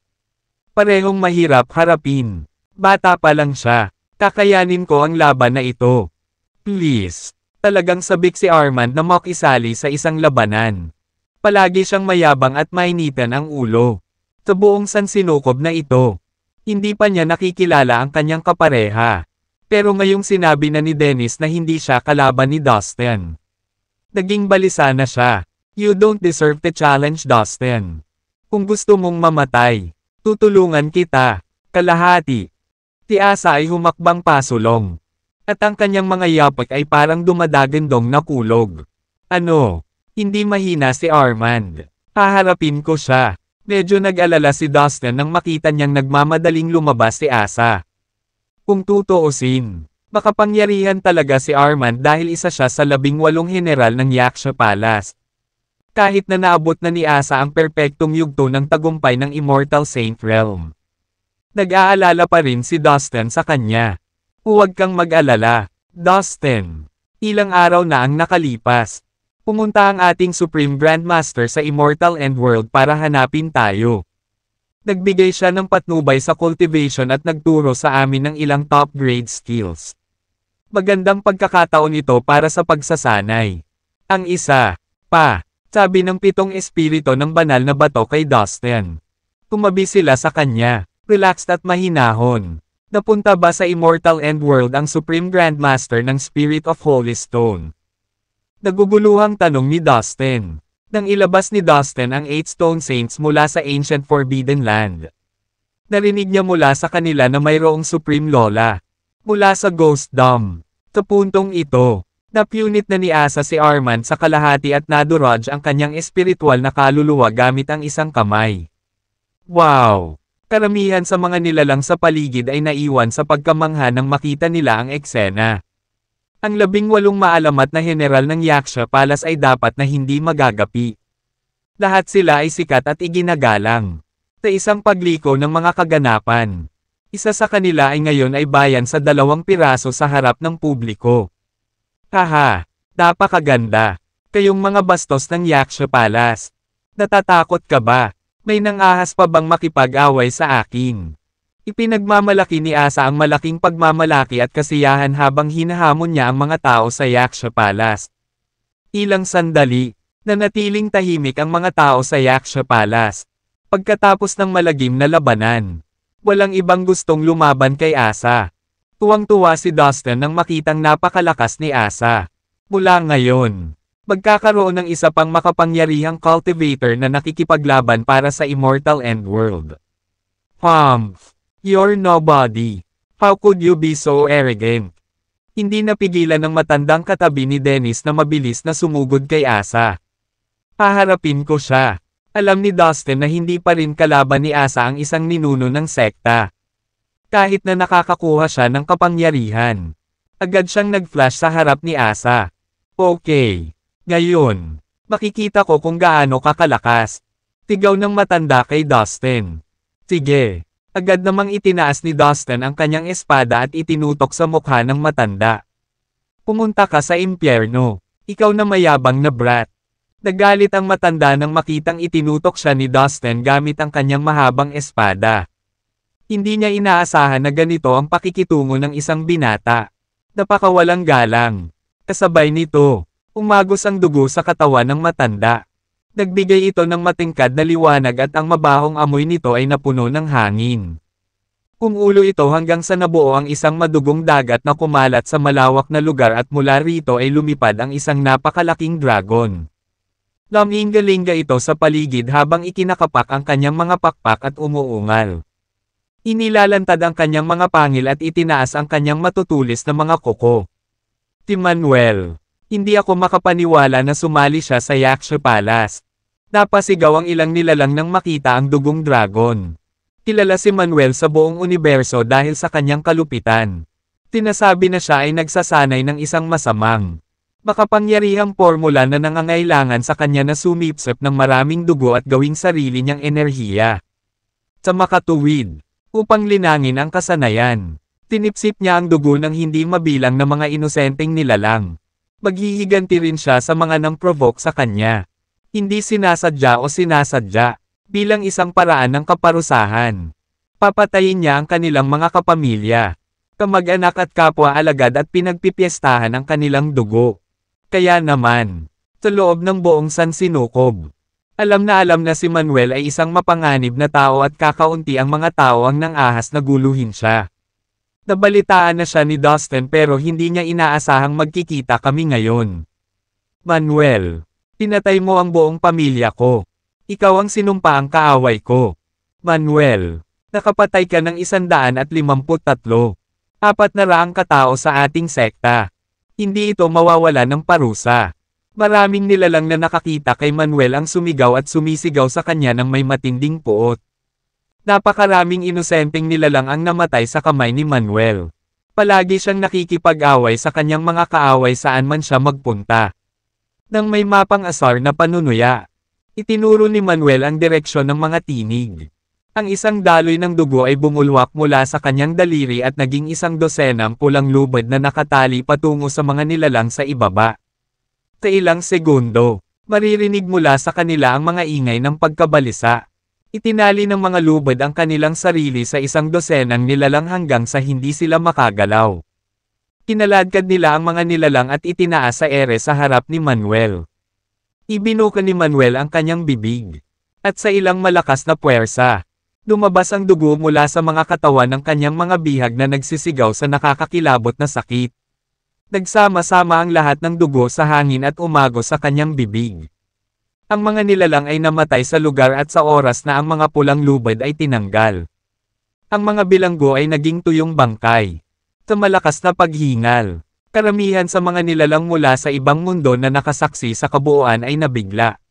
Parehong mahirap harapin. Bata pa lang siya. Kakayanin ko ang laban na ito. Please. Talagang sabik si Armand na makisali sa isang labanan. Palagi siyang mayabang at mainitan ang ulo. Sa buong sansinukob na ito. Hindi pa niya nakikilala ang kanyang kapareha. Pero ngayong sinabi na ni Dennis na hindi siya kalaban ni Dustin. Naging balisa na siya. You don't deserve to challenge Dustin. Kung gusto mong mamatay, tutulungan kita. Kalahati. Si Asa ay humakbang pasulong. At ang kanyang mga yapak ay parang dumadagandong na kulog. Ano? Hindi mahina si Armand. Haharapin ko siya. Medyo nag-alala si Dustin nang makita niyang nagmamadaling lumabas si Asa. Kung tutuusin, makapangyarihan talaga si Armand dahil isa siya sa 18 general ng Yaksha Palace. Kahit na naabot na ni Asa ang perpektong yugto ng tagumpay ng Immortal Saint Realm. Nag-aalala pa rin si Dustin sa kanya. Huwag kang mag-alala, Dustin. Ilang araw na ang nakalipas. Pumunta ang ating Supreme Grandmaster sa Immortal Endworld para hanapin tayo. Nagbigay siya ng patnubay sa cultivation at nagturo sa amin ng ilang top-grade skills. Magandang pagkakataon ito para sa pagsasanay. Ang isa, pa, sabi ng 7 espiritu ng banal na bato kay Dustin. Tumabi sila sa kanya, relaxed at mahinahon. Napunta ba sa Immortal Endworld ang Supreme Grandmaster ng Spirit of Holy Stone? Naguguluhang tanong ni Dustin. Nang ilabas ni Dustin ang 8 Stone Saints mula sa Ancient Forbidden Land. Narinig niya mula sa kanila na mayroong Supreme Lola. Mula sa Ghost Dome. Sa puntong ito, napunit na ni Asa si Armand sa kalahati at naduraj ang kanyang espiritual na kaluluwa gamit ang isang kamay. Wow! Karamihan sa mga nilalang sa paligid ay naiwan sa pagkamangha nang makita nila ang eksena. Ang 18 maalamat na general ng Yaksha Palace ay dapat na hindi magagapi. Lahat sila ay sikat at iginagalang. Sa isang pagliko ng mga kaganapan. Isa sa kanila ay ngayon ay bayan sa 2 piraso sa harap ng publiko. Haha, napakaganda. Kayong mga bastos ng Yaksha Palace. Natatakot ka ba? May nangahas pa bang makipag-away sa akin? Ipinagmamalaki ni Asa ang malaking pagmamalaki at kasiyahan habang hinahamon niya ang mga tao sa Yaksha Palace. Ilang sandali, nanatiling tahimik ang mga tao sa Yaksha Palace. Pagkatapos ng malagim na labanan, walang ibang gustong lumaban kay Asa. Tuwang-tuwa si Dustin nang makitang napakalakas ni Asa. Mula ngayon, magkakaroon ng isa pang makapangyarihang cultivator na nakikipaglaban para sa Immortal Endworld. Humph! You're nobody. How could you be so arrogant? Hindi napigilan ng matandang katabi ni Dennis na mabilis na sumugod kay Asa. Haharapin ko siya. Alam ni Dustin na hindi pa rin kalaban ni Asa ang isang ninuno ng sekta. Kahit na nakakakuha siya ng kapangyarihan. Agad siyang nag-flash sa harap ni Asa. Okay. Ngayon, makikita ko kung gaano kakalakas. Tigaw ng matanda kay Dustin. Sige. Agad namang itinaas ni Dustin ang kanyang espada at itinutok sa mukha ng matanda. Pumunta ka sa impyerno. Ikaw na mayabang na brat. Nagalit ang matanda nang makitang itinutok siya ni Dustin gamit ang kanyang mahabang espada. Hindi niya inaasahan na ganito ang pakikitungo ng isang binata. Napakawalang galang. Kasabay nito, umagos ang dugo sa katawan ng matanda. Nagbigay ito ng matingkad na liwanag at ang mabahong amoy nito ay napuno ng hangin. Kumulo ito hanggang sa nabuo ang isang madugong dagat na kumalat sa malawak na lugar at mula rito ay lumipad ang isang napakalaking dragon. Lamingga-lingga ito sa paligid habang ikinakapak ang kanyang mga pakpak at umuungal. Inilalantad ang kanyang mga pangil at itinaas ang kanyang matutulis na mga kuko. Si Manuel. Hindi ako makapaniwala na sumali siya sa Yaksha Palace. Napasigaw ang ilang nilalang nang makita ang dugong dragon. Kilala si Manuel sa buong universo dahil sa kanyang kalupitan. Tinasabi na siya ay nagsasanay ng isang masamang, makapangyarihang formula na nangangailangan sa kanya na sumipsip ng maraming dugo at gawing sarili niyang enerhiya. Sa makatuwid, upang linangin ang kasanayan, tinipsip niya ang dugo ng hindi mabilang na mga inosenteng nilalang. Maghihiganti rin siya sa mga nang-provoke sa kanya. Hindi sinasadya o sinasadya, bilang isang paraan ng kaparusahan. Papatayin niya ang kanilang mga kapamilya, kamag-anak at kapwa-alagad at pinagpipiestahan ang kanilang dugo. Kaya naman, sa loob ng buong San Sinukob, alam na si Manuel ay isang mapanganib na tao at kakaunti ang mga tao ang nang-ahas na guluhin siya. Nabalitaan na siya ni Dustin pero hindi niya inaasahang magkikita kami ngayon. Manuel, pinatay mo ang buong pamilya ko. Ikaw ang sinumpaang kaaway ko. Manuel, nakapatay ka ng 153. 400 katao sa ating sekta. Hindi ito mawawala ng parusa. Maraming nilalang na nakakita kay Manuel ang sumigaw at sumisigaw sa kanya ng may matinding puot. Napakaraming inosenteng nilalang ang namatay sa kamay ni Manuel. Palagi siyang nakikipag-away sa kanyang mga kaaway saan man siya magpunta. Nang may mapang asar na panunuya, itinuro ni Manuel ang direksyon ng mga tinig. Ang isang daloy ng dugo ay bumulwak mula sa kanyang daliri at naging isang dosenang pulang lubid na nakatali patungo sa mga nilalang sa ibaba. Sa ilang segundo, maririnig mula sa kanila ang mga ingay ng pagkabalisa. Itinali ng mga lubid ang kanilang sarili sa isang dosenang nilalang hanggang sa hindi sila makagalaw. Kinaladkad nila ang mga nilalang at itinaas sa ere sa harap ni Manuel. Ibinuka ni Manuel ang kanyang bibig. At sa ilang malakas na puwersa, lumabas ang dugo mula sa mga katawan ng kanyang mga bihag na nagsisigaw sa nakakakilabot na sakit. Nagsama-sama ang lahat ng dugo sa hangin at umagos sa kanyang bibig. Ang mga nilalang ay namatay sa lugar at sa oras na ang mga pulang lubid ay tinanggal. Ang mga bilanggo ay naging tuyong bangkay. Sa malakas na paghingal, karamihan sa mga nilalang mula sa ibang mundo na nakasaksi sa kabuuan ay nabigla.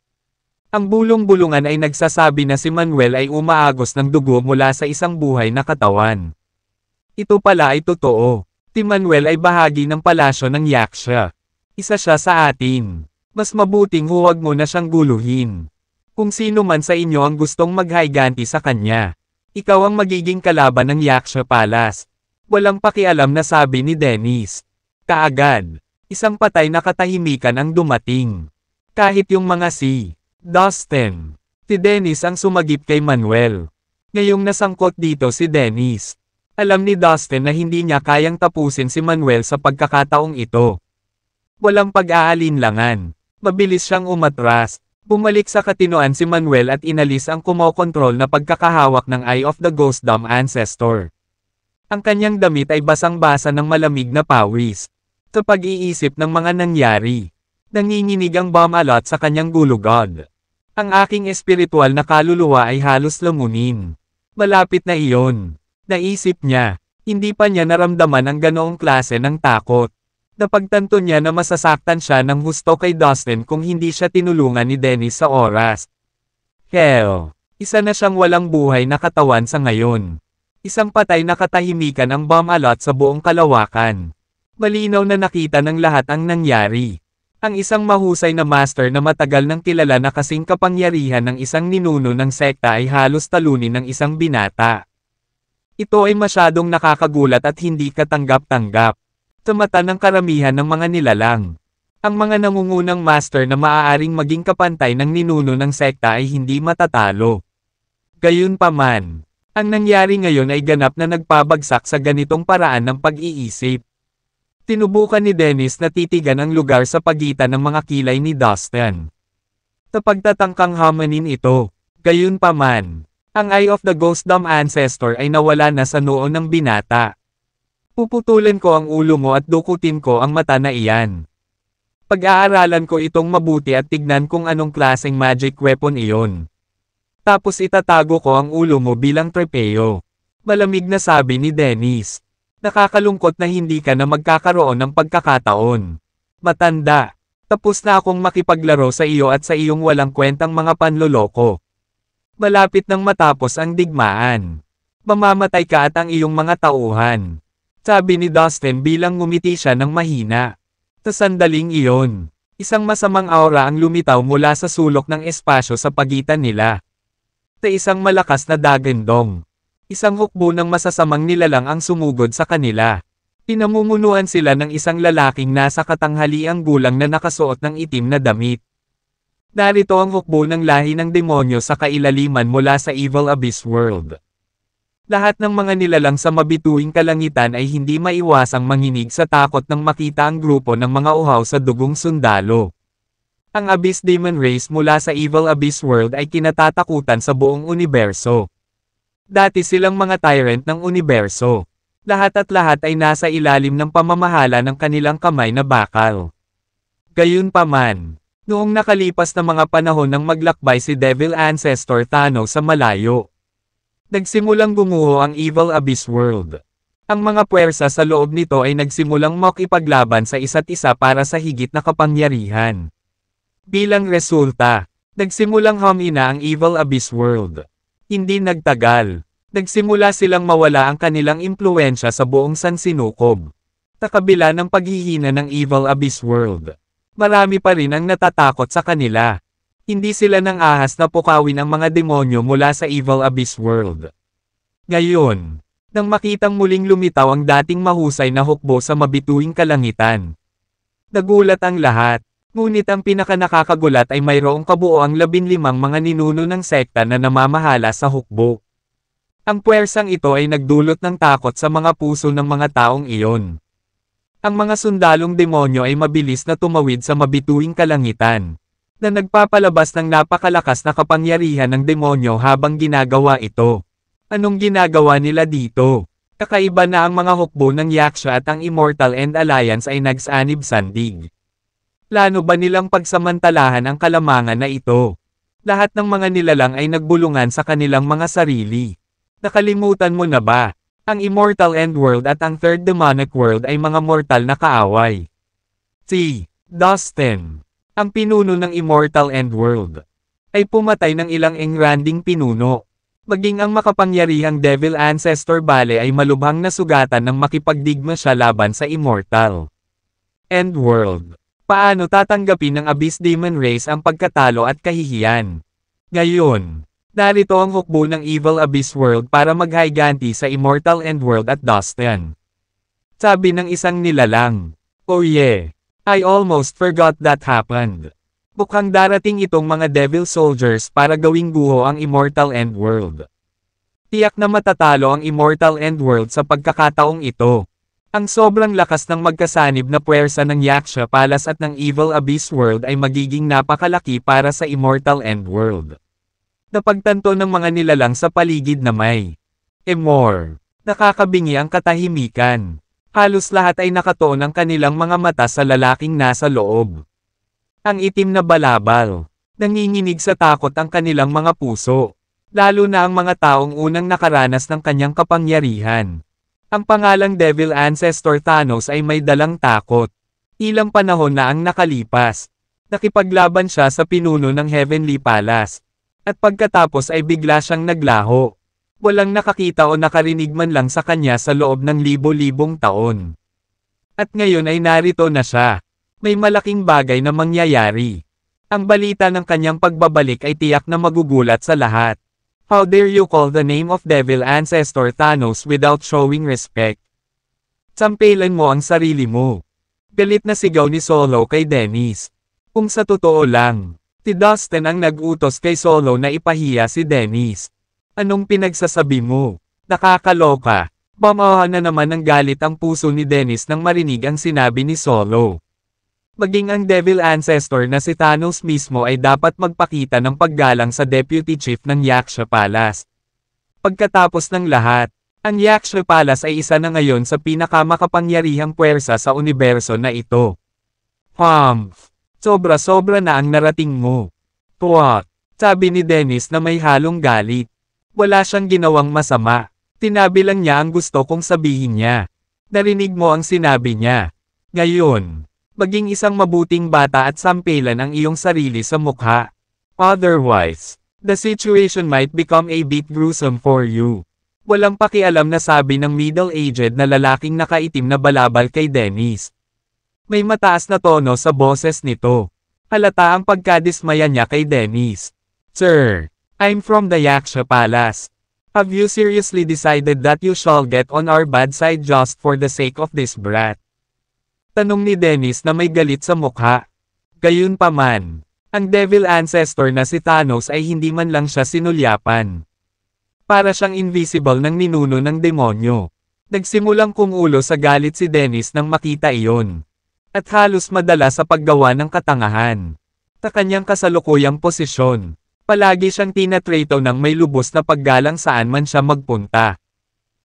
Ang bulong-bulungan ay nagsasabi na si Manuel ay umaagos ng dugo mula sa isang buhay na katawan. Ito pala ay totoo. Si Manuel ay bahagi ng palasyo ng Yaksha. Isa siya sa atin. Mas mabuting huwag mo na siyang guluhin. Kung sino man sa inyo ang gustong maghayganti sa kanya, ikaw ang magiging kalaban ng Yaksha Palace. Walang pakialam na sabi ni Dennis. Kaagad, isang patay na katahimikan ang dumating. Kahit yung mga si Dustin. Si Dennis ang sumagip kay Manuel. Ngayong nasangkot dito si Dennis. Alam ni Dustin na hindi niya kayang tapusin si Manuel sa pagkakataong ito. Walang pag-aalinlangan. Mabilis siyang umatras. Bumalik sa katinoan si Manuel at inalis ang kumokontrol na pagkakahawak ng Eye of the Ghost Dam Ancestor. Ang kanyang damit ay basang-basa ng malamig na pawis. Sa pag-iisip ng mga nangyari, nanginginig ang Bamalot sa kanyang gulugod. Ang aking espiritual na kaluluwa ay halos lamunin. Malapit na iyon. Naisip niya, hindi pa niya naramdaman ang ganoong klase ng takot. Napagtanto niya na masasaktan siya ng husto kay Dustin kung hindi siya tinulungan ni Dennis sa oras. Hell, isa na siyang walang buhay na katawan sa ngayon. Isang patay na katahimikan ang Bamalot sa buong kalawakan. Malinaw na nakita ng lahat ang nangyari. Ang isang mahusay na master na matagal nang kilala na kasing kapangyarihan ng isang ninuno ng sekta ay halos talunin ng isang binata. Ito ay masyadong nakakagulat at hindi katanggap-tanggap. Sa mata ng karamihan ng mga nilalang. Ang mga nangungunang master na maaaring maging kapantay ng ninuno ng sekta ay hindi matatalo. Gayunpaman, ang nangyari ngayon ay ganap na nagpabagsak sa ganitong paraan ng pag-iisip. Tinubukan ni Dennis na titigan ang lugar sa pagitan ng mga kilay ni Dustin. Sa pagtatangkang hamanin ito, gayunpaman, ang Eye of the Ghost Dam Ancestor ay nawala na sa noo ng binata. Puputulin ko ang ulo mo at dukutin ko ang mata na iyan. Pag-aaralan ko itong mabuti at tignan kung anong klaseng magic weapon iyon. Tapos itatago ko ang ulo mo bilang trepeo. Malamig na sabi ni Dennis. Nakakalungkot na hindi ka na magkakaroon ng pagkakataon. Matanda, tapos na akong makipaglaro sa iyo at sa iyong walang kwentang mga panloloko. Malapit nang matapos ang digmaan. Mamamatay ka at ang iyong mga tauhan. Sabi ni Dustin bilang ngumiti siya ng mahina. Sa sandaling iyon, isang masamang aura ang lumitaw mula sa sulok ng espasyo sa pagitan nila. Sa isang malakas na dagandong. Isang hukbo ng masasamang nilalang ang sumugod sa kanila. Pinamumunuan sila ng isang lalaking nasa katanghaliang gulang na nakasuot ng itim na damit. Narito ang hukbo ng lahi ng demonyo sa kailaliman mula sa Evil Abyss World. Lahat ng mga nilalang sa mabituing kalangitan ay hindi maiwasang manginig sa takot nang makita ang grupo ng mga uhaw sa dugong sundalo. Ang Abyss Demon Race mula sa Evil Abyss World ay kinatatakutan sa buong universo. Dati silang mga tyrant ng universo. Lahat at lahat ay nasa ilalim ng pamamahala ng kanilang kamay na bakal. Gayunpaman, noong nakalipas na mga panahon nang maglakbay si Devil Ancestor Thanos sa malayo, nagsimulang gumuho ang Evil Abyss World. Ang mga puwersa sa loob nito ay nagsimulang makipaglaban sa isa't isa para sa higit na kapangyarihan. Bilang resulta, nagsimulang humina ang Evil Abyss World. Hindi nagtagal. Nagsimula silang mawala ang kanilang impluensya sa buong Sansinukob. Sa kabila ng paghihina ng Evil Abyss World, marami pa rin ang natatakot sa kanila. Hindi sila nang ahas na pukawin ang mga demonyo mula sa Evil Abyss World. Ngayon, nang makitang muling lumitaw ang dating mahusay na hukbo sa mabituing kalangitan, nagulat ang lahat. Ngunit ang pinakanakakagulat ay mayroong kabuoang 15 mga ninuno ng sekta na namamahala sa hukbo. Ang puwersang ito ay nagdulot ng takot sa mga puso ng mga taong iyon. Ang mga sundalong demonyo ay mabilis na tumawid sa mabituing kalangitan, na nagpapalabas ng napakalakas na kapangyarihan ng demonyo habang ginagawa ito. Anong ginagawa nila dito? Kakaiba na ang mga hukbo ng Yaksha at ang Immortal End Alliance ay nagsanib sandig. Plano ba nilang pagsamantalahan ang kalamangan na ito? Lahat ng mga nilalang ay nagbulungan sa kanilang mga sarili. Nakalimutan mo na ba? Ang Immortal End World at ang Third Demonic World ay mga mortal na kaaway. Si Dustin, ang pinuno ng Immortal End World, ay pumatay ng ilang engranding pinuno. Maging ang makapangyarihang Devil Ancestor Bale ay malubhang nasugatan nang makipagdigma siya laban sa Immortal End World. Paano tatanggapin ng Abyss Demon Race ang pagkatalo at kahihiyan? Ngayon, narito ang hukbo ng Evil Abyss World para maghiganti sa Immortal End World at Dustin. Sabi ng isang nilalang, "Oh yeah, I almost forgot that happened." Mukhang darating itong mga Devil Soldiers para gawing guho ang Immortal End World. Tiyak na matatalo ang Immortal End World sa pagkakataong ito. Ang sobrang lakas ng magkasanib na puwersa ng Yaksha Palace at ng Evil Abyss World ay magiging napakalaki para sa Immortal End World. Napagtanto ng mga nilalang sa paligid na may more. Nakakabingi ang katahimikan. Halos lahat ay nakatuon ang kanilang mga mata sa lalaking nasa loob. Ang itim na balabal. Nanginginig sa takot ang kanilang mga puso. Lalo na ang mga taong unang nakaranas ng kanyang kapangyarihan. Ang pangalang Devil Ancestor Thanos ay may dalang takot. Ilang panahon na ang nakalipas. Nakipaglaban siya sa pinuno ng Heavenly Palace. At pagkatapos ay bigla siyang naglaho. Walang nakakita o nakarinig man lang sa kanya sa loob ng libo-libong taon. At ngayon ay narito na siya. May malaking bagay na mangyayari. Ang balita ng kanyang pagbabalik ay tiyak na magugulat sa lahat. How dare you call the name of Devil Ancestor Thanos without showing respect? Sampelan mo ang sarili mo. Galit na sigaw ni Solo kay Dennis. Kung sa totoo lang, si Dustin ang nag-utos kay Solo na ipahiya si Dennis. Anong pinagsasabi mo? Nakakaloka. Bamaha na naman ng galit ang puso ni Dennis nang marinig ang sinabi ni Solo. Maging ang Devil Ancestor na si Thanos mismo ay dapat magpakita ng paggalang sa Deputy Chief ng Yaksha Palace. Pagkatapos ng lahat, ang Yaksha Palace ay isa na ngayon sa pinakamakapangyarihang puwersa sa universo na ito. Sobra-sobra na ang narating mo. Tuwak, sabi ni Dennis na may halong galit. Wala siyang ginawang masama. Tinabi lang niya ang gusto kong sabihin niya. Narinig mo ang sinabi niya. Ngayon, maging isang mabuting bata at sampelan ang iyong sarili sa mukha. Otherwise, the situation might become a bit gruesome for you. Walang pakialam na sabi ng middle-aged na lalaking nakaitim na balabal kay Dennis. May mataas na tono sa boses nito. Halata ang pagkadismaya niya kay Dennis. Sir, I'm from the Yaksha Palace. Have you seriously decided that you shall get on our bad side just for the sake of this brat? Tanong ni Dennis na may galit sa mukha. Gayunpaman, ang Devil Ancestor na si Thanos ay hindi man lang siya sinulyapan. Para siyang invisible ng ninuno ng demonyo. Nagsimulang kumulo sa galit si Dennis nang makita iyon. At halos madala sa paggawa ng katangahan. Sa kanyang kasalukuyang posisyon, palagi siyang tinatrato ng may lubos na paggalang saan man siya magpunta.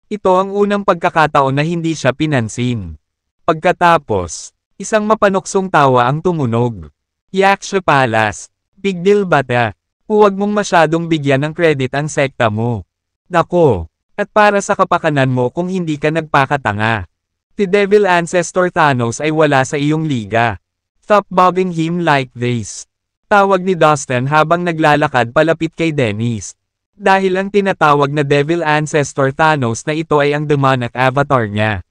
Ito ang unang pagkakataon na hindi siya pinansin. Pagkatapos, isang mapanuksong tawa ang tumunog. Yaksha Palace, big deal ba ta? Huwag mong masyadong bigyan ng credit ang sekta mo. Nako, at para sa kapakanan mo kung hindi ka nagpakatanga. Si Devil Ancestor Thanos ay wala sa iyong liga. Stop bobbing him like this. Tawag ni Dustin habang naglalakad palapit kay Dennis. Dahil ang tinatawag na Devil Ancestor Thanos na ito ay ang demonic avatar niya.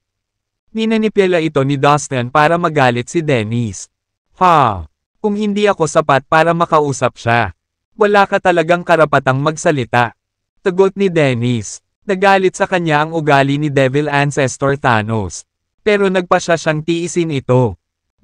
Ninanipyela ito ni Dustin para magalit si Dennis. Ha! Kung hindi ako sapat para makausap siya, wala ka talagang karapatang magsalita. Tagot ni Dennis. Nagalit sa kanya ang ugali ni Devil Ancestor Thanos. Pero nagpa siya siyang tiisin ito.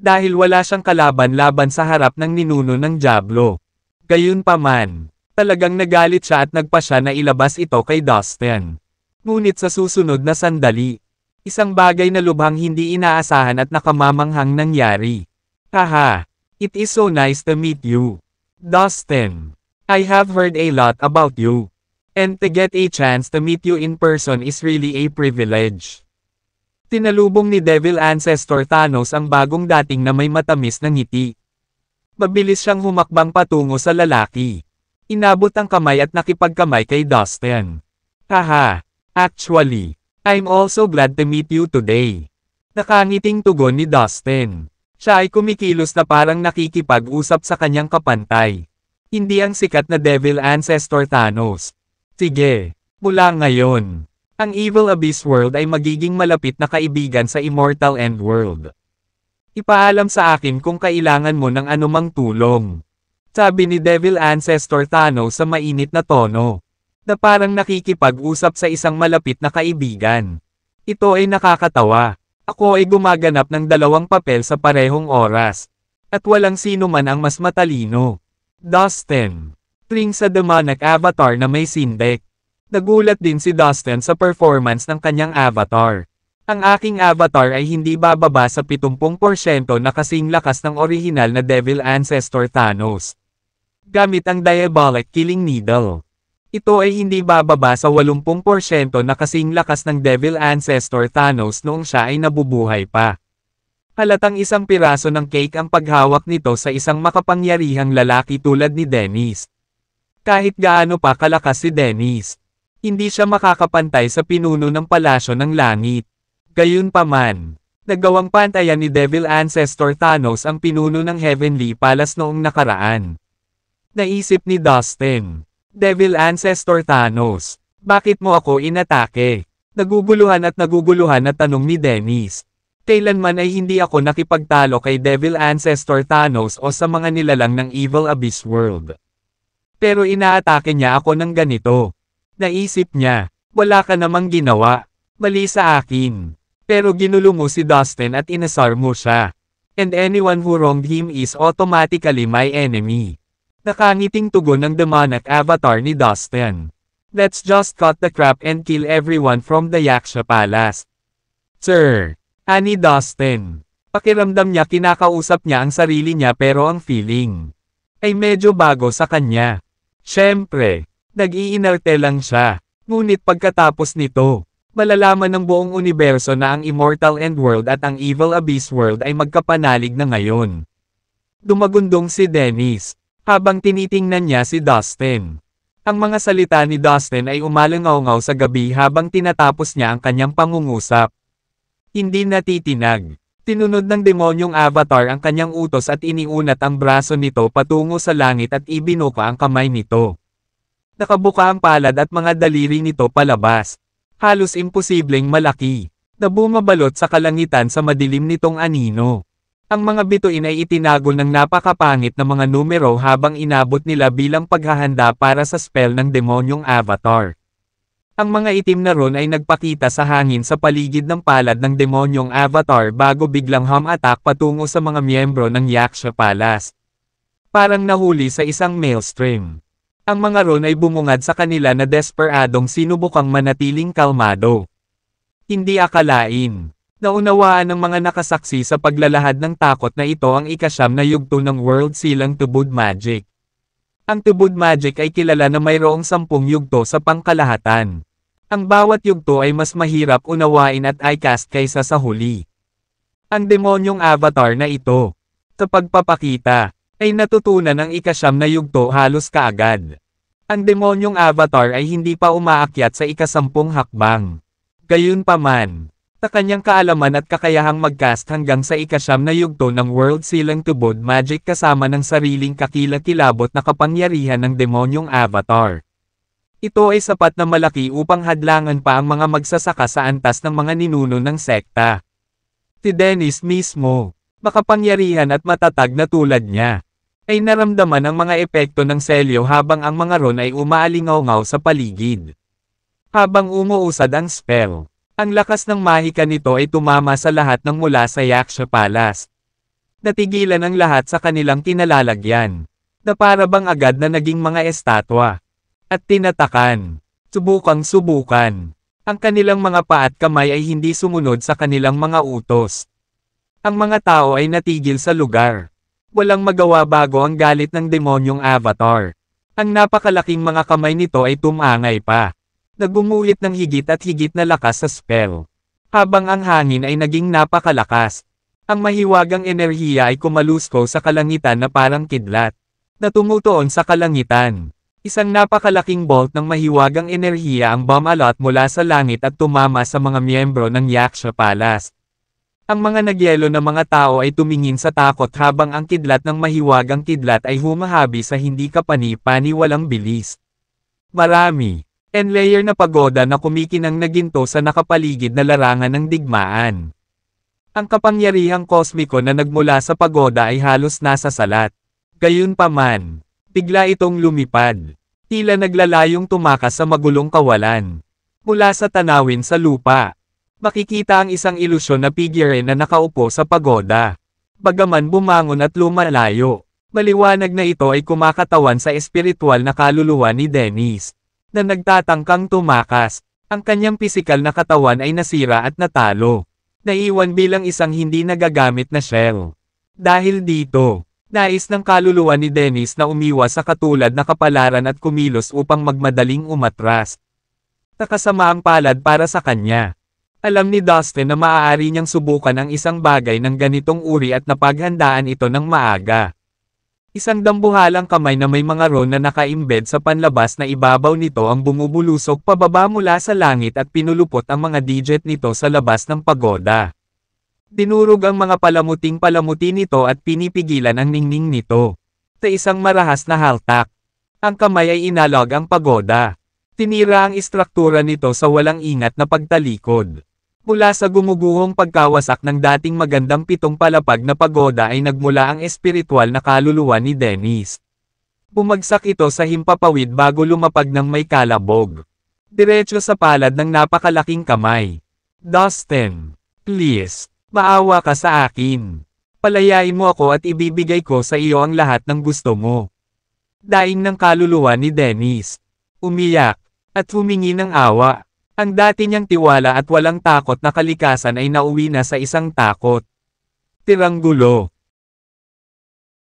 Dahil wala siyang kalaban-laban sa harap ng ninuno ng Diablo. Gayunpaman, talagang nagalit siya at nagpa siya na ilabas ito kay Dustin. Ngunit sa susunod na sandali, isang bagay na lubhang hindi inaasahan at nakamamanghang nangyari. Haha, it is so nice to meet you, Dustin. I have heard a lot about you. And to get a chance to meet you in person is really a privilege. Tinalubong ni Devil Ancestor Thanos ang bagong dating na may matamis na ngiti. Mabilis siyang humakbang patungo sa lalaki. Inabot ang kamay at nakipagkamay kay Dustin. Haha, actually, I'm also glad to meet you today. Nakangiting tugon ni Dustin. Siya ay kumikilos na parang nakikipag-usap sa kanyang kapantay. Hindi ang sikat na Devil Ancestor Thanos. Sige, mula ngayon, ang Evil Abyss World ay magiging malapit na kaibigan sa Immortal End World. Ipaalam sa akin kung kailangan mo ng anumang tulong. Sabi ni Devil Ancestor Thanos sa mainit na tono, na parang nakikipag-usap sa isang malapit na kaibigan. Ito ay nakakatawa. Ako ay gumaganap ng dalawang papel sa parehong oras. At walang sino man ang mas matalino. Dustin. Ring sa demonic avatar na may sindek. Nagulat din si Dustin sa performance ng kanyang avatar. Ang aking avatar ay hindi bababa sa 70% na kasing lakas ng orihinal na Devil Ancestor Thanos. Gamit ang Diabolic Killing Needle. Ito ay hindi bababa sa 80% na kasing lakas ng Devil Ancestor Thanos noong siya ay nabubuhay pa. Halatang isang piraso ng cake ang paghawak nito sa isang makapangyarihang lalaki tulad ni Dennis. Kahit gaano pa kalakas si Dennis, hindi siya makakapantay sa pinuno ng palasyo ng langit. Gayunpaman, nagawang pantayan ni Devil Ancestor Thanos ang pinuno ng Heavenly Palace noong nakaraan. Naisip ni Dustin, Devil Ancestor Thanos, bakit mo ako inatake? Naguguluhan na tanong ni Dennis. Kailanman ay hindi ako nakipagtalo kay Devil Ancestor Thanos o sa mga nilalang ng Evil Abyss World. Pero inaatake niya ako ng ganito. Naisip niya, wala ka namang ginawa, mali sa akin. Pero ginulo mo si Dustin at inasar mo siya. And anyone who wronged him is automatically my enemy. Nakangiting tugon ng demonic avatar ni Dustin. Let's just cut the crap and kill everyone from the Yaksha Palace. Sir, ani Dustin. Pakiramdam niya kinakausap niya ang sarili niya pero ang feeling ay medyo bago sa kanya. Siyempre. Nag-iinarte lang siya. Ngunit pagkatapos nito, malalaman ng buong universo na ang Immortal End World at ang Evil Abyss World ay magkapanalig na ngayon. Dumagundong si Dennis, habang tinitingnan niya si Dustin. Ang mga salita ni Dustin ay umalangaw-ngaw sa gabi habang tinatapos niya ang kanyang pangungusap. Hindi natitinag. Tinunod ng demonyong avatar ang kanyang utos at iniunat ang braso nito patungo sa langit at ibinuka ang kamay nito. Nakabuka ang palad at mga daliri nito palabas. Halos imposibleng malaki, na bumabalot sa kalangitan sa madilim nitong anino. Ang mga bituin ay itinago ng napakapangit na mga numero habang inabot nila bilang paghahanda para sa spell ng demonyong avatar. Ang mga itim na ron ay nagpakita sa hangin sa paligid ng palad ng demonyong avatar bago biglang attack patungo sa mga miyembro ng Yaksha Palace. Parang nahuli sa isang maelstrom. Ang mga ron ay bumungad sa kanila na desperadong sinubukang manatiling kalmado. Hindi akalain. Naunawaan ng mga nakasaksi sa paglalahad ng takot na ito ang ikasyam na yugto ng World Silang Tubod Magic. Ang Tubod Magic ay kilala na mayroong 10 yugto sa pangkalahatan. Ang bawat yugto ay mas mahirap unawain at i-cast kaysa sa huli. Ang demonyong avatar na ito, sa pagpapakita, ay natutunan ang ikasyam na yugto halos kaagad. Ang demonyong avatar ay hindi pa umaakyat sa ikasampung hakbang. Gayunpaman, Sa kanyang kaalaman at kakayahang mag-cast hanggang sa ika-9 na yugto ng World Silang Tubod Magic kasama ng sariling kakilakilabot na kapangyarihan ng demonyong avatar. Ito ay sapat na malaki upang hadlangan pa ang mga magsasaka sa antas ng mga ninuno ng sekta. Si Dennis mismo, makapangyarihan at matatag na tulad niya, ay naramdaman ang mga epekto ng selyo habang ang mga ron ay umaalingaw-ngaw sa paligid. Habang umuusad ang spell, ang lakas ng mahika nito ay tumama sa lahat ng mula sa Yaksha Palace. Natigilan ang lahat sa kanilang kinalalagyan, na para bang agad na naging mga estatwa. At tinatakan, subukang-subukan. Ang kanilang mga paa at kamay ay hindi sumunod sa kanilang mga utos. Ang mga tao ay natigil sa lugar. Walang magawa bago ang galit ng demonyong avatar. Ang napakalaking mga kamay nito ay tumangay pa. Nagbumuhit ng higit at higit na lakas sa spell. Habang ang hangin ay naging napakalakas. Ang mahiwagang enerhiya ay kumalusko sa kalangitan na parang kidlat, na tumutuon sa kalangitan. Isang napakalaking bolt ng mahiwagang enerhiya ang bumalot mula sa langit at tumama sa mga miyembro ng Yaksha Palace. Ang mga nagyelo na mga tao ay tumingin sa takot habang ang kidlat ng mahiwagang kidlat ay humahabi sa hindi kapani-pani walang bilis. Marami. Layer na pagoda na kumikinang na ginto sa nakapaligid na larangan ng digmaan. Ang kapangyarihang kosmiko na nagmula sa pagoda ay halos nasa salat. Gayunpaman, bigla itong lumipad. Tila naglalayong tumakas sa magulong kawalan. Mula sa tanawin sa lupa, makikita ang isang ilusyon na figure na nakaupo sa pagoda. Bagaman bumangon at lumalayo, maliwanag na ito ay kumakatawan sa espiritual na kaluluwa ni Dennis, na nagtatangkang tumakas. Ang kanyang pisikal na katawan ay nasira at natalo. Naiwan bilang isang hindi nagagamit na shell. Dahil dito, nais ng kaluluwa ni Dennis na umiwas sa katulad na kapalaran at kumilos upang magmadaling umatras. Nakasamaang palad para sa kanya. Alam ni Dustin na maaari niyang subukan ang isang bagay ng ganitong uri at napaghandaan ito ng maaga. Isang dambuhalang kamay na may mga ron na naka-embed sa panlabas na ibabaw nito ang bumubulusok pababa mula sa langit at pinulupot ang mga digit nito sa labas ng pagoda. Dinurog ang mga palamuting-palamuti nito at pinipigilan ang ningning nito. Sa isang marahas na haltak, ang kamay ay inalog ang pagoda. Tinira ang istruktura nito sa walang ingat na pagtalikod. Mula sa gumuguhong pagkawasak ng dating magandang 7 palapag na pagoda ay nagmula ang espiritual na kaluluwa ni Dennis. Bumagsak ito sa himpapawid bago lumapag ng may kalabog. Diretso sa palad ng napakalaking kamay. Dustin, please, maawa ka sa akin. Palayain mo ako at ibibigay ko sa iyo ang lahat ng gusto mo. Daing ng kaluluwa ni Dennis. Umiyak, at humingi ng awa. Ang dati niyang tiwala at walang takot na kalikasan ay nauwi na sa isang takot. Tiranggulo.